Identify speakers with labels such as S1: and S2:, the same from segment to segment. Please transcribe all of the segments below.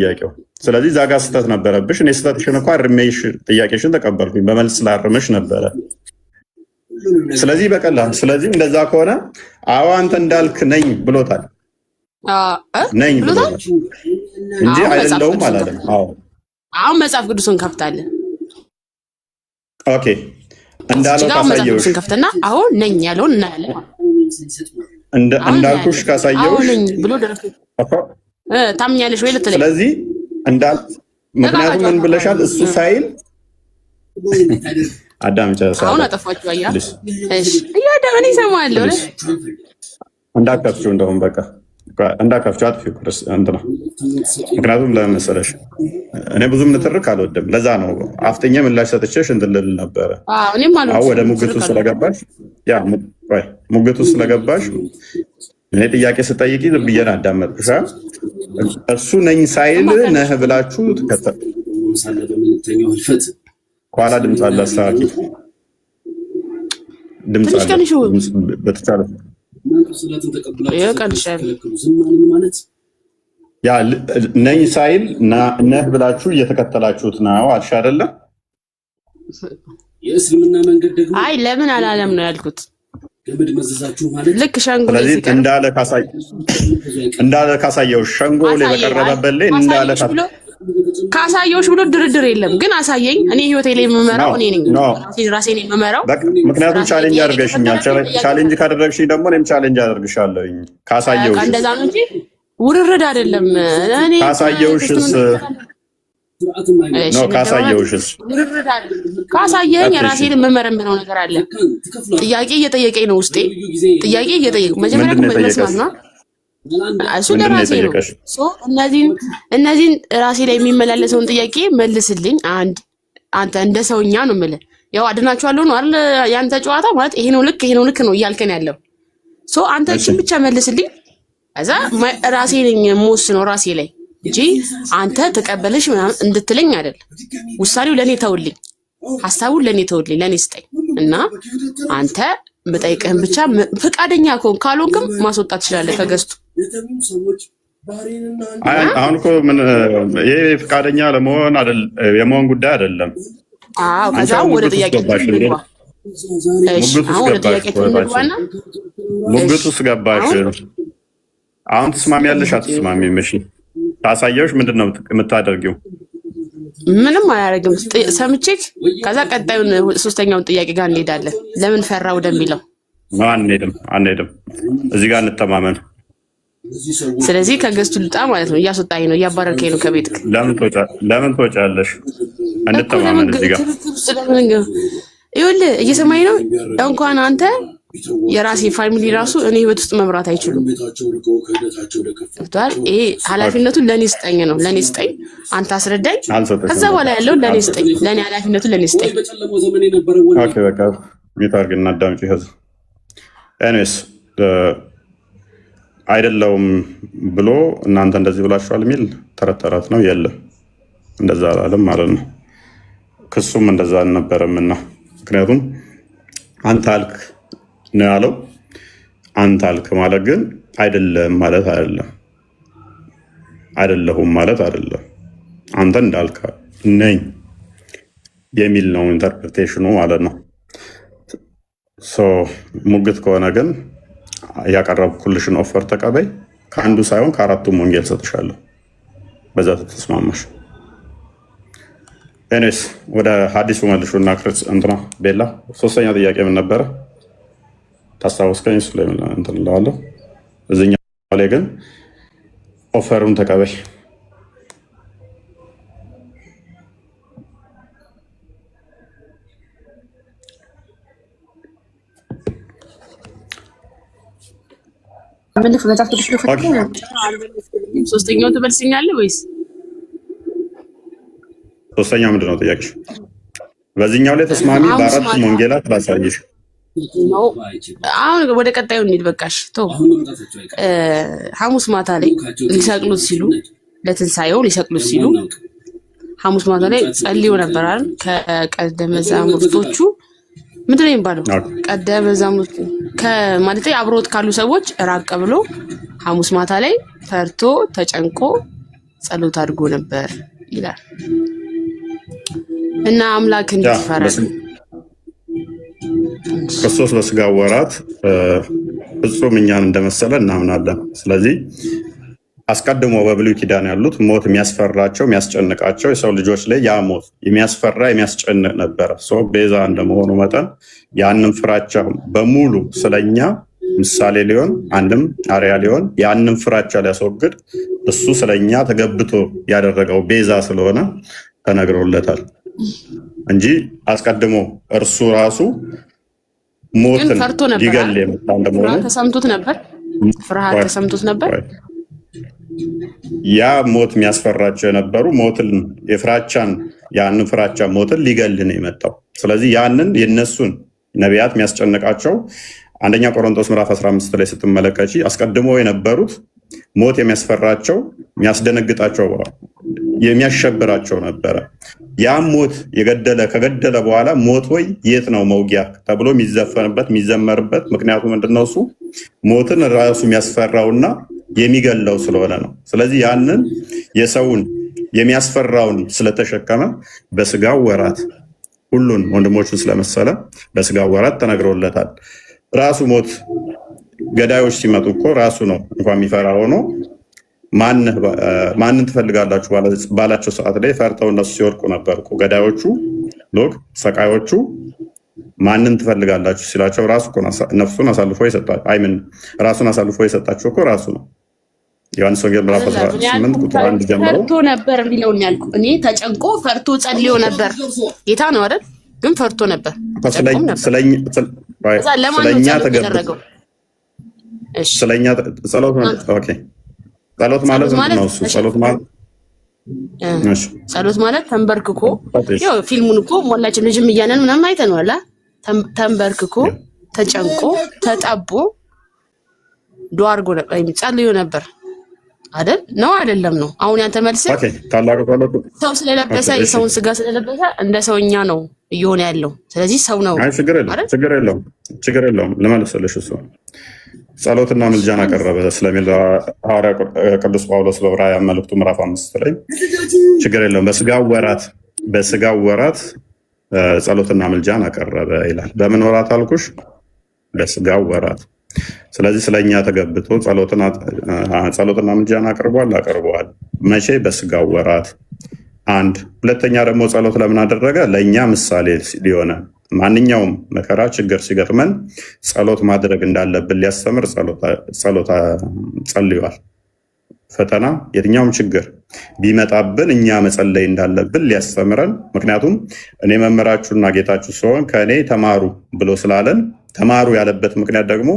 S1: ጥያቄው። ስለዚህ ዛጋ ስህተት ነበረብሽ። እኔ ስህተትሽን እንኳን አርሜሽ ጥያቄሽን ተቀበልኩኝ፣ በመልስ ላርምሽ ነበረ። ስለዚህ በቀላል ስለዚህ እንደዛ ከሆነ አዎ አንተ እንዳልክ ነኝ ብሎታል። ነኝ ብሎታል እንጂ አይደለሁም አላለም። አዎ
S2: አሁን መጽሐፍ ቅዱስን ከፍታለን።
S1: ኦኬ እንዳለው ካሳየውሽ
S2: ከፍተና አሁን ነኝ ያለውን እናያለን።
S1: እንዳልኩሽ ካሳየውሽ
S2: ነኝ ብሎ ደረሰ ታምኛለሽ ወይ ልትለኝ።
S1: ስለዚህ ምክንያቱም ምን ብለሻል? እሱ ሳይል አዳም ጨረሰ።
S2: አሁን አጠፋችሁ አያ እሺ እያዳመን ይሰማለሁ።
S1: እንዳከፍቹ እንደውም በቃ እንዳከፍቹ አጥፊው ክርስ እንትና ምክንያቱም ለምን መሰለሽ እኔ ብዙም ንትርክ አልወድም። ለዛ ነው አፍጠኛ ምላሽ ሰጥቼሽ እንትን ልል ነበረ።
S2: እኔም ማለት
S1: አዎ ወደ ሙግቱ ስለገባሽ ሙግቱ ስለገባሽ እኔ ጥያቄ ስጠይቂ ዝም ብዬሽ አዳመጥኩሽ። እሱ ነኝ ሳይል ነህ ብላችሁ ተከተል። ኋላ ድምፅ አለ አስተካኪ ድምፅ አለ በተቻለ ያ ነኝ ሳይል ነህ ብላችሁ እየተከተላችሁት ነው አልሽ አይደለ?
S3: የእስልምና መንገድ ደግሞ
S2: አይ ለምን አላለም ነው ያልኩት። ልክ ሸንጎ
S1: ስለዚህ እንዳለ ካሳየው ሸንጎ ላይ በቀረበበት ላይ እንዳለ
S2: ካሳየውሽ ብሎ ድርድር የለም። ግን አሳየኝ። እኔ ህይወቴ ላይ የምመራው እኔ ነኝ፣ ራሴ ነኝ የምመራው።
S1: ምክንያቱም ቻሌንጅ አድርገሽኛል። ቻሌንጅ ካደረግሽኝ ደግሞ እኔም ቻሌንጅ አደርግሻለሁኝ። ካሳየውሽ
S2: እንደዛ ነው እንጂ ውርርድ አይደለም። እኔ
S1: ካሳየውሽስ
S2: ካሳየኝ የራሴን የምመረምረው ነገር አለ። ጥያቄ እየጠየቀኝ ነው ውስጤ። ጥያቄ እየጠየቀ መጀመሪያ መስማት ነው። እሱ ለራሴ ነው። እነዚህን ራሴ ላይ የሚመላለሰውን ጥያቄ መልስልኝ። አንተ እንደ ሰውኛ ነው የምልህ። ያው አድናችኋለሁ ነው አይደል? ያንተ ጨዋታ ማለት ይሄ ነው ልክ ነው እያልከን ያለው አንተ እቺን ብቻ መልስልኝ። ከዛ ራሴ ነኝ የምወስነው ራሴ ላይ እንጂ አንተ ተቀበለሽ ምናምን እንድትለኝ አይደል። ውሳኔው ለኔ ተውልኝ፣ ሐሳቡን ለኔ ተውልኝ፣ ለኔ ስጠኝ እና አንተ መጠይቅህን ብቻ ፈቃደኛ ካልሆንክም ማስወጣት ትችላለህ ከገዝቱ።
S1: አሁን እኮ ምን ይሄ ፈቃደኛ ለመሆን አይደል የመሆን ጉዳይ አይደለም።
S2: ከዛ ወደ ጥያቄ
S1: ሙግቱ ውስጥ ገባሽ። አሁን ትስማሚያለሽ አትስማሚም? እሺ ታሳየውሽ ምንድን ነው የምታደርጊው?
S2: ምንም አያደርግም። ሰምቼክ ከዛ ቀጣዩን ሶስተኛውን ጥያቄ ጋር እንሄዳለን። ለምን ፈራ ወደሚለው አንሄድም። እዚህ ጋር እንተማመን። ስለዚህ ከገዝቱ ልጣ ማለት ነው። እያስወጣኝ ነው፣ እያባረርከኝ ነው ከቤት።
S1: ለምን ትወጫለሽ? እንተማመን እዚህ ጋር።
S2: ይኸውልህ እየሰማኝ ነው። እንኳን አንተ የራሴ ፋሚሊ ራሱ እኔ ህይወት ውስጥ መምራት አይችሉም። ይሄ ኃላፊነቱን ለኔ ስጠኝ ነው። ለኔ ስጠኝ፣ አንተ አስረዳኝ። ከዛ በኋላ ያለው ለኔ ስጠኝ፣ ለኔ ኃላፊነቱን ለኔ ስጠኝ።
S1: ኦኬ በቃ ሚታርግና አዳምጪ። ህዝብ ኤኒዌይስ አይደለውም ብሎ እናንተ እንደዚህ ብላችኋል የሚል ተረት ነው። የለም እንደዛ አላለም ማለት ነው። ክሱም እንደዛ አልነበረምና ምክንያቱም አንተ አልክ ነው ያለው። አንተ አልክ ማለት ግን አይደለም ማለት አይደለም፣ አይደለሁም ማለት አይደለም። አንተ እንዳልክ ነኝ የሚል ነው ኢንተርፕሬቴሽኑ ማለት ነው። ሙግት ከሆነ ግን ያቀረብኩልሽን ኦፈር ተቀበይ። ከአንዱ ሳይሆን ከአራቱም ወንጌል ሰጥሻለሁ። በዛ ተስማማሽ? ኤኒዌይስ ወደ ሀዲሱ መልሹና ክርስ እንትና ቤላ ሶስተኛ ጥያቄ ምን ነበረ? ታስታውስከኝ? እሱ ላይ እንትን እለዋለሁ። እዚህኛው ላይ ግን ኦፈሩን ተቀበይ።
S2: ሶስተኛው ትመልስኛለህ ወይስ?
S1: ሶስተኛው ምንድን ነው ጥያቄሽ? በዚህኛው ላይ ተስማሚ በአራቱም ወንጌላት ላሳየሽ።
S2: አሁን ወደ ቀጣዩ እንሂድ። በቃሽ ሐሙስ ማታ ላይ ሊሰቅሉት ሲሉ ለትንሳኤው ሊሰቅሉት ሲሉ ሐሙስ ማታ ላይ ጸልዮ ነበር አይደል? ከቀደመ መዛሙርቶቹ ምንድን ነው የሚባለው? ቀደመ መዛሙርቱ ከማለቴ አብሮት ካሉ ሰዎች ራቅ ብሎ ሐሙስ ማታ ላይ ፈርቶ ተጨንቆ ጸሎት አድርጎ ነበር ይላል እና አምላክ እንዲፈራል
S1: ክርስቶስ በስጋ ወራት ፍጹም እኛን እንደመሰለ እናምናለን። ስለዚህ አስቀድሞ በብሉይ ኪዳን ያሉት ሞት የሚያስፈራቸው የሚያስጨንቃቸው የሰው ልጆች ላይ ያ ሞት የሚያስፈራ የሚያስጨንቅ ነበረ። ሰው ቤዛ እንደመሆኑ መጠን ያንን ፍራቻ በሙሉ ስለኛ ምሳሌ ሊሆን አንድም አርያ ሊሆን ያንን ፍራቻ ሊያስወግድ እሱ ስለኛ ተገብቶ ያደረገው ቤዛ ስለሆነ ተነግሮለታል እንጂ አስቀድሞ እርሱ ራሱ ሞትን ሊገል የመጣ እንደሆነ
S2: ተሰምቶት ነበር። ፍርሃት ተሰምቶት ነበር።
S1: ያ ሞት የሚያስፈራቸው የነበሩ ሞትን የፍራቻን ያንን ፍራቻ ሞትን ሊገል ነው የመጣው። ስለዚህ ያንን የነሱን ነቢያት የሚያስጨንቃቸው አንደኛ ቆሮንቶስ ምዕራፍ 15 ላይ ስትመለከቺ አስቀድሞ የነበሩት ሞት የሚያስፈራቸው የሚያስደነግጣቸው የሚያሸብራቸው ነበረ። ያም ሞት ከገደለ በኋላ ሞት ወይ የት ነው መውጊያ ተብሎ የሚዘፈንበት የሚዘመርበት ምክንያቱ ምንድነው? እሱ ሞትን ራሱ የሚያስፈራውና የሚገለው ስለሆነ ነው። ስለዚህ ያንን የሰውን የሚያስፈራውን ስለተሸከመ በስጋው ወራት ሁሉን ወንድሞቹን ስለመሰለ በስጋው ወራት ተነግሮለታል። ራሱ ሞት ገዳዮች ሲመጡ እኮ ራሱ ነው እንኳን የሚፈራ ሆኖ ማንን ትፈልጋላችሁ ባላቸው ሰዓት ላይ ፈርተው እነሱ ሲወድቁ ነበር እኮ ገዳዮቹ ሎክ ሰቃዮቹ ማንን ትፈልጋላችሁ ሲላቸው ራሱ እኮ ነፍሱን አሳልፎ ይሰጣል። አይምን ራሱን አሳልፎ የሰጣቸው እኮ ራሱ ነው። ዮሐንስ ወንጌል ምዕራፍ 18 ቁጥር 1 ጀምሮ
S2: ፈርቶ ነበር የሚለውን ያልኩ እኔ ተጨንቆ ፈርቶ ጸልዮ ነበር። ጌታ ነው አይደል? ግን ፈርቶ ነበር። ስለኛ ተገረገው። እሺ ስለኛ ጸሎት ማለት ኦኬ ጸሎት ማለት ነው። እሱ ጸሎት ማለት ተንበርክኮ ያው ፊልሙን እኮ ሞላችን ልጅም እያነን ምናምን አይተነዋል። ተንበርክኮ ተጨንቆ ተጠቦ ዱዓ አድርጎ ነበር ጸልዮ ነበር አይደል? ነው አይደለም? ነው አሁን ያንተ መልስ ሰው ስለለበሰ የሰውን ስጋ ስለለበሰ እንደ ሰውኛ ነው እየሆነ ያለው። ስለዚህ ሰው ነው።
S1: አይ ችግር የለውም ልመልስልሽ። እሱ ጸሎትና ምልጃን አቀረበ ስለሚል ሐዋርያ ቅዱስ ጳውሎስ በዕብራውያን መልእክቱ ምዕራፍ 5 ላይ ችግር የለውም በስጋው ወራት ጸሎትና ምልጃን አቀረበ ይላል። በምን ወራት አልኩሽ? በስጋው ወራት። ስለዚህ ስለኛ ተገብቶ ጸሎትና ምልጃን አቅርቧል። መቼ? በስጋው ወራት። አንድ ሁለተኛ ደግሞ ጸሎት ለምን አደረገ? ለእኛ ምሳሌ ሊሆነ ማንኛውም መከራ ችግር ሲገጥመን ጸሎት ማድረግ እንዳለብን ሊያስተምር ጸልዩዋል። ፈተና የትኛውም ችግር ቢመጣብን እኛ መጸለይ እንዳለብን ሊያስተምረን። ምክንያቱም እኔ መምህራችሁና ጌታችሁ ሲሆን ከእኔ ተማሩ ብሎ ስላለን ተማሩ ያለበት ምክንያት ደግሞ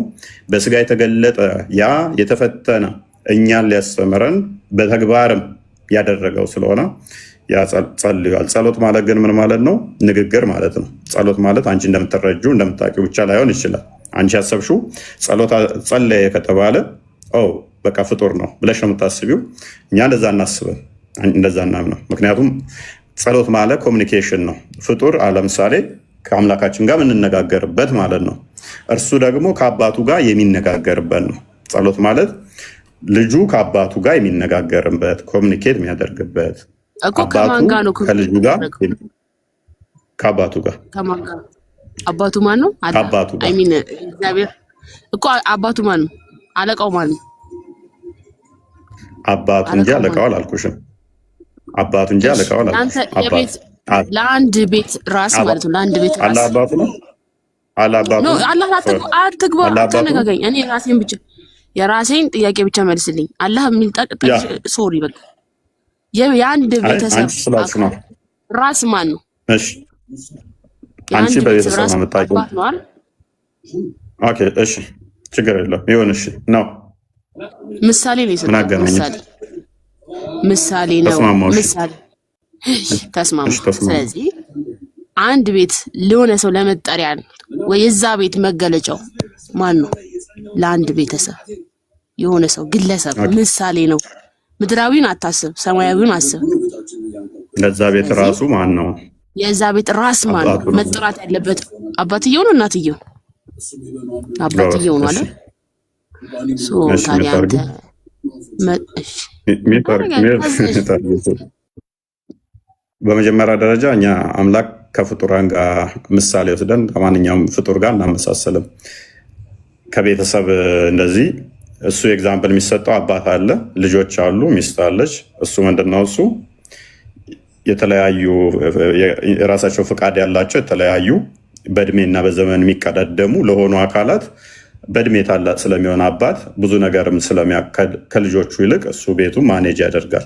S1: በስጋ የተገለጠ ያ የተፈተነ እኛን ሊያስተምረን በተግባርም ያደረገው ስለሆነ ጸልዩዋል። ጸሎት ማለት ግን ምን ማለት ነው? ንግግር ማለት ነው። ጸሎት ማለት አንቺ እንደምትረጁ እንደምታውቂው ብቻ ላይሆን ይችላል። አንቺ ያሰብሽው ጸለየ ከተባለ በቃ ፍጡር ነው ብለሽ ነው የምታስቢው። እኛ እንደዛ እናስበን እንደዛ እናምነው። ምክንያቱም ጸሎት ማለት ኮሚኒኬሽን ነው። ፍጡር ለምሳሌ ከአምላካችን ጋር የምንነጋገርበት ማለት ነው። እርሱ ደግሞ ከአባቱ ጋር የሚነጋገርበት ነው። ጸሎት ማለት ልጁ ከአባቱ ጋር የሚነጋገርበት ኮሚኒኬት የሚያደርግበት ከልጁ ጋር ከአባቱ ጋር
S2: አባቱ ማን ነው?
S1: አባቱ
S2: እግዚአብሔር እኮ አባቱ ማን ነው? አለቃው ማን ነው?
S1: አባቱ እንጂ አለቃው አላልኩሽም። አባቱ እንጂ አለቃው አላልኩሽም።
S2: ለአንድ ቤት ራስ ማለት ነው። ለአንድ ቤት ራስ
S1: አላህ ነው።
S2: አላህ አትግባ አታነጋገኝ። እኔ ራሴን ብቻ የራሴን ጥያቄ ብቻ መልስልኝ። አላህ የሚል ሶሪ በቃ የአንድ ቤተሰብ ራስ ማን ነው?
S1: እሺ አንቺ በቤተሰብ ነው የምታውቂው። ኦኬ እሺ ችግር የለውም ይሁን። እሺ ነው
S2: ምሳሌ ነው የሰጠው። ምሳሌ ነው ምሳሌ ተስማሙ። ስለዚህ አንድ ቤት ለሆነ ሰው ለመጠሪያ ወይ የዛ ቤት መገለጫው ማን ነው? ለአንድ ቤተሰብ የሆነ ሰው ግለሰብ ምሳሌ ነው። ምድራዊን አታስብ፣ ሰማያዊን አስብ።
S1: ለዛ ቤት ራሱ ማን ነው?
S2: የዛ ቤት ራስ ማን ነው? መጥራት ያለበት አባትየው ነው እናትየው? አባትየው ነው አይደል? ታዲያ አንተ
S1: በመጀመሪያ ደረጃ እኛ አምላክ ከፍጡራን ጋር ምሳሌ ወስደን ከማንኛውም ፍጡር ጋር እናመሳሰልም። ከቤተሰብ እንደዚህ እሱ ኤግዛምፕል የሚሰጠው አባት አለ፣ ልጆች አሉ፣ ሚስት አለች። እሱ ምንድነው? እሱ የተለያዩ የራሳቸው ፍቃድ ያላቸው የተለያዩ በእድሜና በዘመን የሚቀዳደሙ ለሆኑ አካላት በእድሜ ታላቅ ስለሚሆን አባት ብዙ ነገርም ስለሚያከል ከልጆቹ ይልቅ እሱ ቤቱ ማኔጅ ያደርጋል።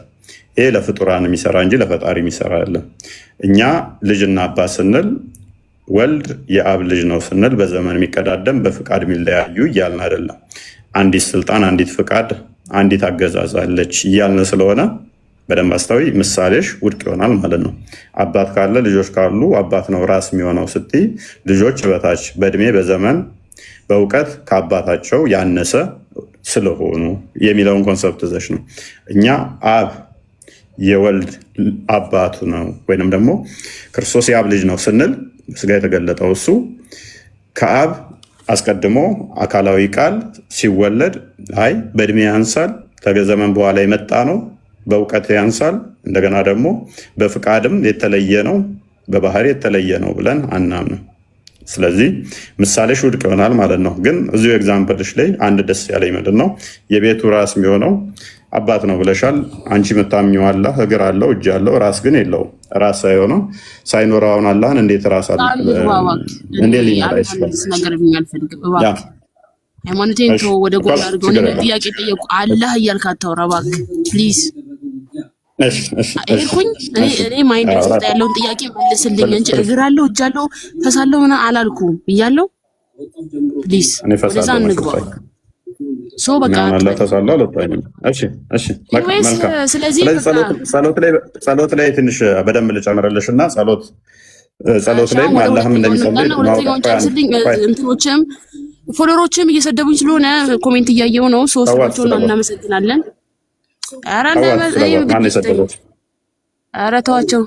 S1: ይሄ ለፍጡራን የሚሰራ እንጂ ለፈጣሪ የሚሰራ አይደለም። እኛ ልጅና አባት ስንል ወልድ የአብ ልጅ ነው ስንል በዘመን የሚቀዳደም በፍቃድ የሚለያዩ እያልን አይደለም። አንዲት ስልጣን፣ አንዲት ፍቃድ፣ አንዲት አገዛዝ አለች እያልን ስለሆነ በደንብ አስተዊ። ምሳሌሽ ውድቅ ይሆናል ማለት ነው። አባት ካለ ልጆች ካሉ አባት ነው ራስ የሚሆነው ስትይ ልጆች በታች በእድሜ በዘመን በእውቀት ከአባታቸው ያነሰ ስለሆኑ የሚለውን ኮንሰፕት ዘሽ ነው። እኛ አብ የወልድ አባቱ ነው ወይንም ደግሞ ክርስቶስ የአብ ልጅ ነው ስንል ስጋ የተገለጠው እሱ ከአብ አስቀድሞ አካላዊ ቃል ሲወለድ አይ በእድሜ ያንሳል፣ ከዘመን በኋላ የመጣ ነው፣ በእውቀት ያንሳል፣ እንደገና ደግሞ በፍቃድም የተለየ ነው፣ በባህሪ የተለየ ነው ብለን አናምንም። ስለዚህ ምሳሌሽ ውድቅ ይሆናል ማለት ነው። ግን እዚሁ ኤግዛምፕልሽ ላይ አንድ ደስ ያለኝ ምንድን ነው የቤቱ ራስ የሚሆነው አባት ነው ብለሻል። አንቺ የምታምኚው አላህ እግር አለው እጅ አለው ራስ ግን የለውም። ራስ ሳይሆነው ሳይኖረው አሁን አላህን እንዴት ራስ አለ እንዴት ሊኖር ይችላል?
S2: ሃይማኖቴን ወደ ጎን አድርገው ጥያቄ ጠየቁ። አላህ እያልክ አታውራ እባክህ ፕሊዝ። እኔ ማይንድ ውስጥ ያለውን ጥያቄ መልስልኝ እንጂ እግር አለው እጅ አለው ፈሳለው ምናምን አላልኩም ብያለሁ። ፕሊዝ ወደዛ እንግባ። ሶ በቃ ስለዚህ
S1: ጸሎት ላይ ትንሽ በደንብ ልጨምርልሽ እና ጸሎት ላይ አላህም እንደሚጸልይ እንትኖችም ፎሎሮችም እየሰደቡኝ ስለሆነ ኮሜንት እያየው ነው። ሶስታቸውን እናመሰግናለን። ኧረ ተዋቸው።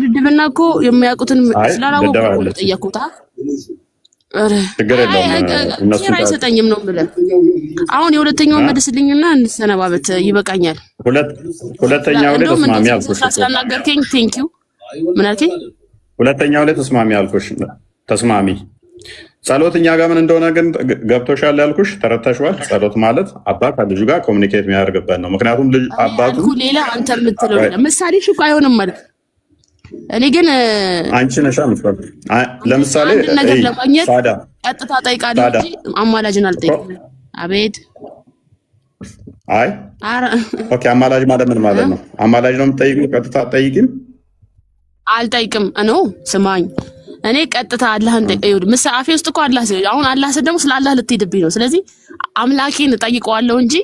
S1: ድድብና እኮ የሚያውቁትን ስላላወቁ ጠየኩታ። ራ አይሰጠኝም ነው የምልህ። አሁን የሁለተኛውን መልስልኝና እንሰነባበት። ይበቃኛል። ሁለተኛው ላይ ተስማሚ አልኩሽ
S2: ስላናገርከኝ ቴንኪው። ምን አልከኝ?
S1: ሁለተኛው ላይ ተስማሚ አልኩሽ። ተስማሚ ጸሎት እኛ ጋር ምን እንደሆነ ግን ገብቶሻል ያልኩሽ ተረተሽዋል። ጸሎት ማለት አባት ከልጁ ጋር ኮሚኒኬት የሚያደርግበት ነው። ምክንያቱም ልጅ አባቱ ሌላ
S2: አንተ የምትለው ምሳሌ እኮ አይሆንም ማለት እኔ ግን
S1: አንቺ ነሻ ምትፈል ለምሳሌ
S2: ነገር ለማግኘት ቀጥታ ጠይቃለሁ እንጂ አማላጅን አልጠይቅም። አቤት
S1: አይ ኦኬ። አማላጅ ማለት ምን ማለት ነው? አማላጅ ነው የምትጠይቂው? ቀጥታ አትጠይቂም?
S2: አልጠይቅም ነው ስማኝ። እኔ ቀጥታ አላህን ጠይቁ። ምሳሌ ውስጥ እኮ አላህ አሁን አላህ ደግሞ ስለ አላህ ልትሄድብኝ ነው። ስለዚህ አምላኬን እጠይቀዋለሁ እንጂ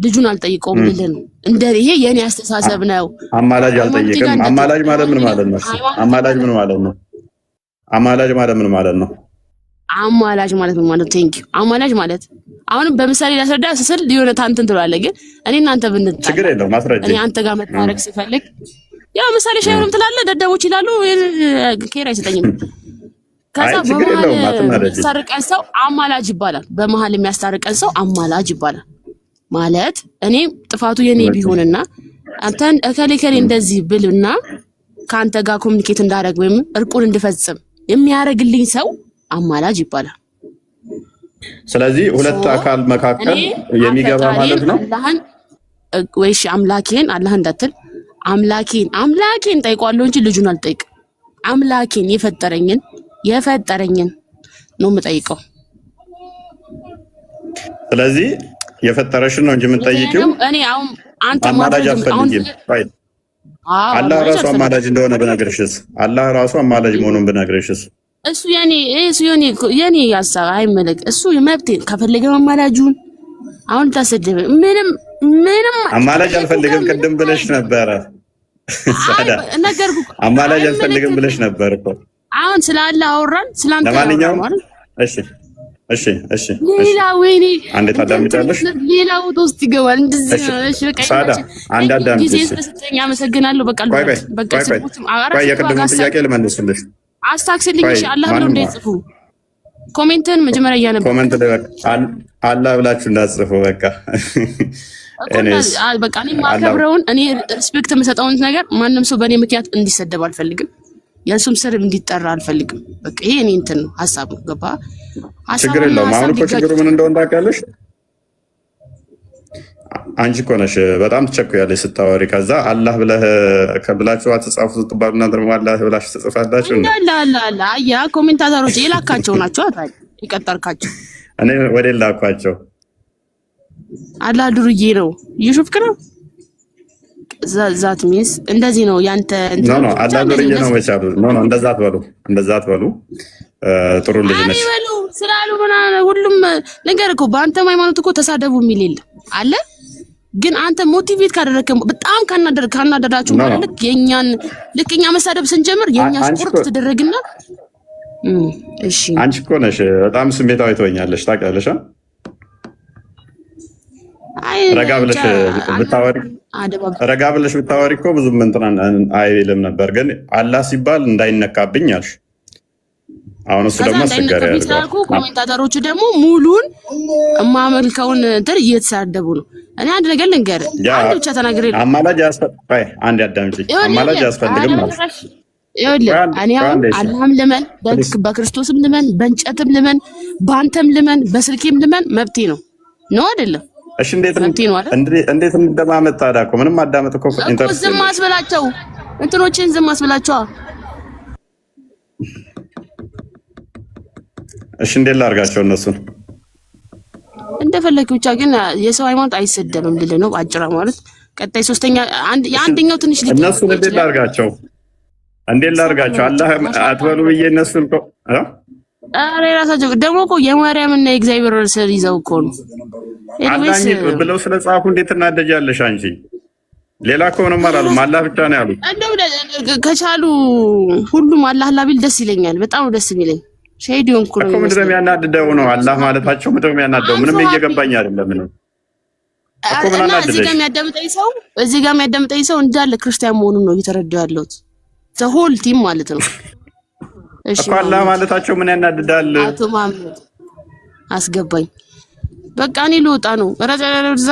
S2: ልጁን አልጠይቀውም ልልህ ነው። እንደ ይሄ የኔ አስተሳሰብ ነው።
S1: አማላጅ አልጠይቅም። አማላጅ ማለት ምን ማለት ነው? አማላጅ ምን ማለት ነው? አማላጅ ማለት ምን ማለት ነው?
S2: አማላጅ ማለት ምን ማለት? ቴንክ ዩ። አማላጅ ማለት አሁንም በምሳሌ ላስረዳ ስል ሊሆነ ታንተን ትላለህ። ግን እኔ እናንተ ብንጣ
S1: ችግር የለውም ማስረጃ።
S2: እኔ አንተ ጋር መታረቅ ሲፈልግ ያው ምሳሌ ሻይሆንም ትላለህ። ደደቦች ይላሉ ኬር አይሰጠኝም። ከዛ በመሀል የሚያስታርቀን ሰው አማላጅ ይባላል። በመሀል የሚያስታርቀን ሰው አማላጅ ይባላል። ማለት እኔ ጥፋቱ የኔ ቢሆንና አንተን እከሌ እንደዚህ ብልና ከአንተ ጋር ኮሚኒኬት እንዳደረግ ወይም እርቁን እንድፈጽም የሚያደርግልኝ ሰው አማላጅ ይባላል።
S1: ስለዚህ ሁለት አካል መካከል የሚገባ ማለት ነው።
S2: ወይሽ አምላኬን አላህ እንዳትል አምላኬን ጠይቋለሁ እንጂ ልጁን አልጠይቅም። አምላኬን የፈጠረኝን ነው የምጠይቀው።
S1: ስለዚህ የፈጠረሽን ነው እንጂ የምንጠይቂው እኔ አሁን አንተ አማላጅ አልፈልግም። አላህ ራሱ አማላጅ እንደሆነ ብነግርሽስ? አላህ ራሱ አማላጅ መሆኑን ብነግርሽስ?
S2: እሱ የኔ ያሳብ አይመለክ። እሱ መብቴ ከፈለገ አማላጁን አሁን ታሰደበ ምንም
S1: አማላጅ አልፈልግም ቅድም ብለሽ ነበረ።
S2: ነገርኩ
S1: አማላጅ አልፈልግም ብለሽ ነበር እኮ።
S2: አሁን ስላለ አወራን ስላንተ።
S1: ለማንኛውም እሺ
S2: ሌላ ወይኔ
S1: አንዴ ታዳምጫለሽ።
S2: ሌላ ውስጥ ይገባል እንደዚህ ነው። እሺ በቃ
S1: አንድ አዳምጪ።
S2: ጊዜ ስለሰጠኝ አመሰግናለሁ። በቃ
S1: የቅድሙን ጥያቄ ልመልስልሽ።
S2: አስታክስልኝ። እሺ አላህ ብሎ እንዳይጽፉ ኮሜንትን መጀመሪያ እያነበብኩ
S1: ኮሜንት ላይ አላህ ብላችሁ እንዳጽፉ በቃ
S2: በቃ እኔ ማከብረውን እኔ ሪስፔክት የምሰጠውን ነገር ማንም ሰው በእኔ ምክንያት እንዲሰደብ አልፈልግም። የእሱም ስር እንዲጠራ አልፈልግም። በቃ ይሄ እኔ እንትን ነው ሀሳብ ነው። ገባ?
S1: ችግር የለውም። አሁን እኮ ችግሩ ምን እንደሆነ ታውቂያለሽ? አንቺ እኮ ነሽ በጣም ትቸኩያለሽ ስታወሪ። ከዛ አላህ ብላችሁ አትጻፉ ስትባሉ እና ደግሞ አላህ ብላችሁ ትጽፋላችሁ።
S2: እንዳላ ያ ኮሜንታተሮች የላካቸው ናቸው አይደል? ይቀጠርካቸው
S1: እኔ ወደ ላኳቸው
S2: አላህ ዱርዬ ነው ይሹፍክ ነው ዛት ሚንስ እንደዚህ ነው ያንተ
S1: እንትን ነው። አላህ ዱርዬ ነው ወቻሉ ነው እንደዛ አትበሉ። ጥሩ ልጅ ነሽ
S2: አይበሉ ስላሉ ምናምን ሁሉም ነገር እኮ በአንተ ሃይማኖት እኮ ተሳደቡ የሚል የለም አለ። ግን አንተ ሞቲቬት ካደረከ በጣም ካናደዳችሁ ማለት ልክ እኛ መሳደብ ስንጀምር የኛ ስፖርት ተደረግና እሺ
S1: አንቺ እኮ ነሽ በጣም ስሜታዊ ትሆኛለሽ ታውቂያለሽ። ረጋ ብለሽ ብታወሪ እኮ ብዙም እንትን አይልም ነበር። ግን አላህ ሲባል እንዳይነካብኝ አልሽ። አሁን እሱ ደግሞ አስቸጋሪ ያደርጋል።
S2: ኮሜንታተሮቹ ደግሞ ሙሉን የማመልከውን እንትን እየተሳደቡ ነው። እኔ አንድ ነገር ልንገርህ፣ አንድ ብቻ ተናግሬ
S1: አማላጅ አያስፈልግም ማለት
S2: ይኸውልህ እኔ አሁን አላህም ልመን በክርስቶስም ልመን በእንጨትም ልመን በአንተም ልመን በስልኬም ልመን መብቴ ነው አይደለም?
S1: እሺ እንዴት እንደማመጥ ታዲያ እኮ ምንም አዳመጥ እኮ
S2: ኢንተርኔት ዝም አስበላቸው፣ እንትኖችን ዝም አስበላቸው።
S1: እሺ እንዴት ላድርጋቸው እነሱን
S2: እንደፈለክ ብቻ። ግን የሰው ሃይማኖት አይሰደብም ልል ነው አጭራ ማለት። ቀጣይ ሶስተኛ የአንደኛው ትንሽ ልጅ
S1: እነሱን እንዴት ላድርጋቸው አላህ አትበሉ ብዬ እነሱን እኮ
S2: አሬ ራሳቸው ደግሞ እኮ የማርያምና የእግዚአብሔር ስል ይዘው እኮ ነው
S1: አላህ ብለው ስለጻፉ እንዴት እናደጃለሽ አንቺ? ሌላ ከሆነም አላሉም አላህ ብቻ ነው ያሉት።
S2: እንደው ከቻሉ ሁሉም አላህ ላቢል ደስ ይለኛል። በጣም ደስ የሚለኝ ሸሂዲውን ኩሩ
S1: እኮ ምንድነው የሚያናድደው ነው አላህ ማለታቸው ምንድነው የሚያናድደው? ምንም እየገባኝ አይደለም ነው እኮ ምን አናደደሽ?
S2: እዚህ ጋር የሚያዳምጠኝ ሰው እንዳለ ክርስቲያን መሆኑን ነው እየተረዳው ያለሁት። ዘሆል ቲም ማለት ነው።
S1: እሺ እኮ አላህ ማለታቸው ምን ያናድዳል?
S2: አቶ ማምድ አስገባኝ። በቃ እኔ ልወጣ ነው። ረዛ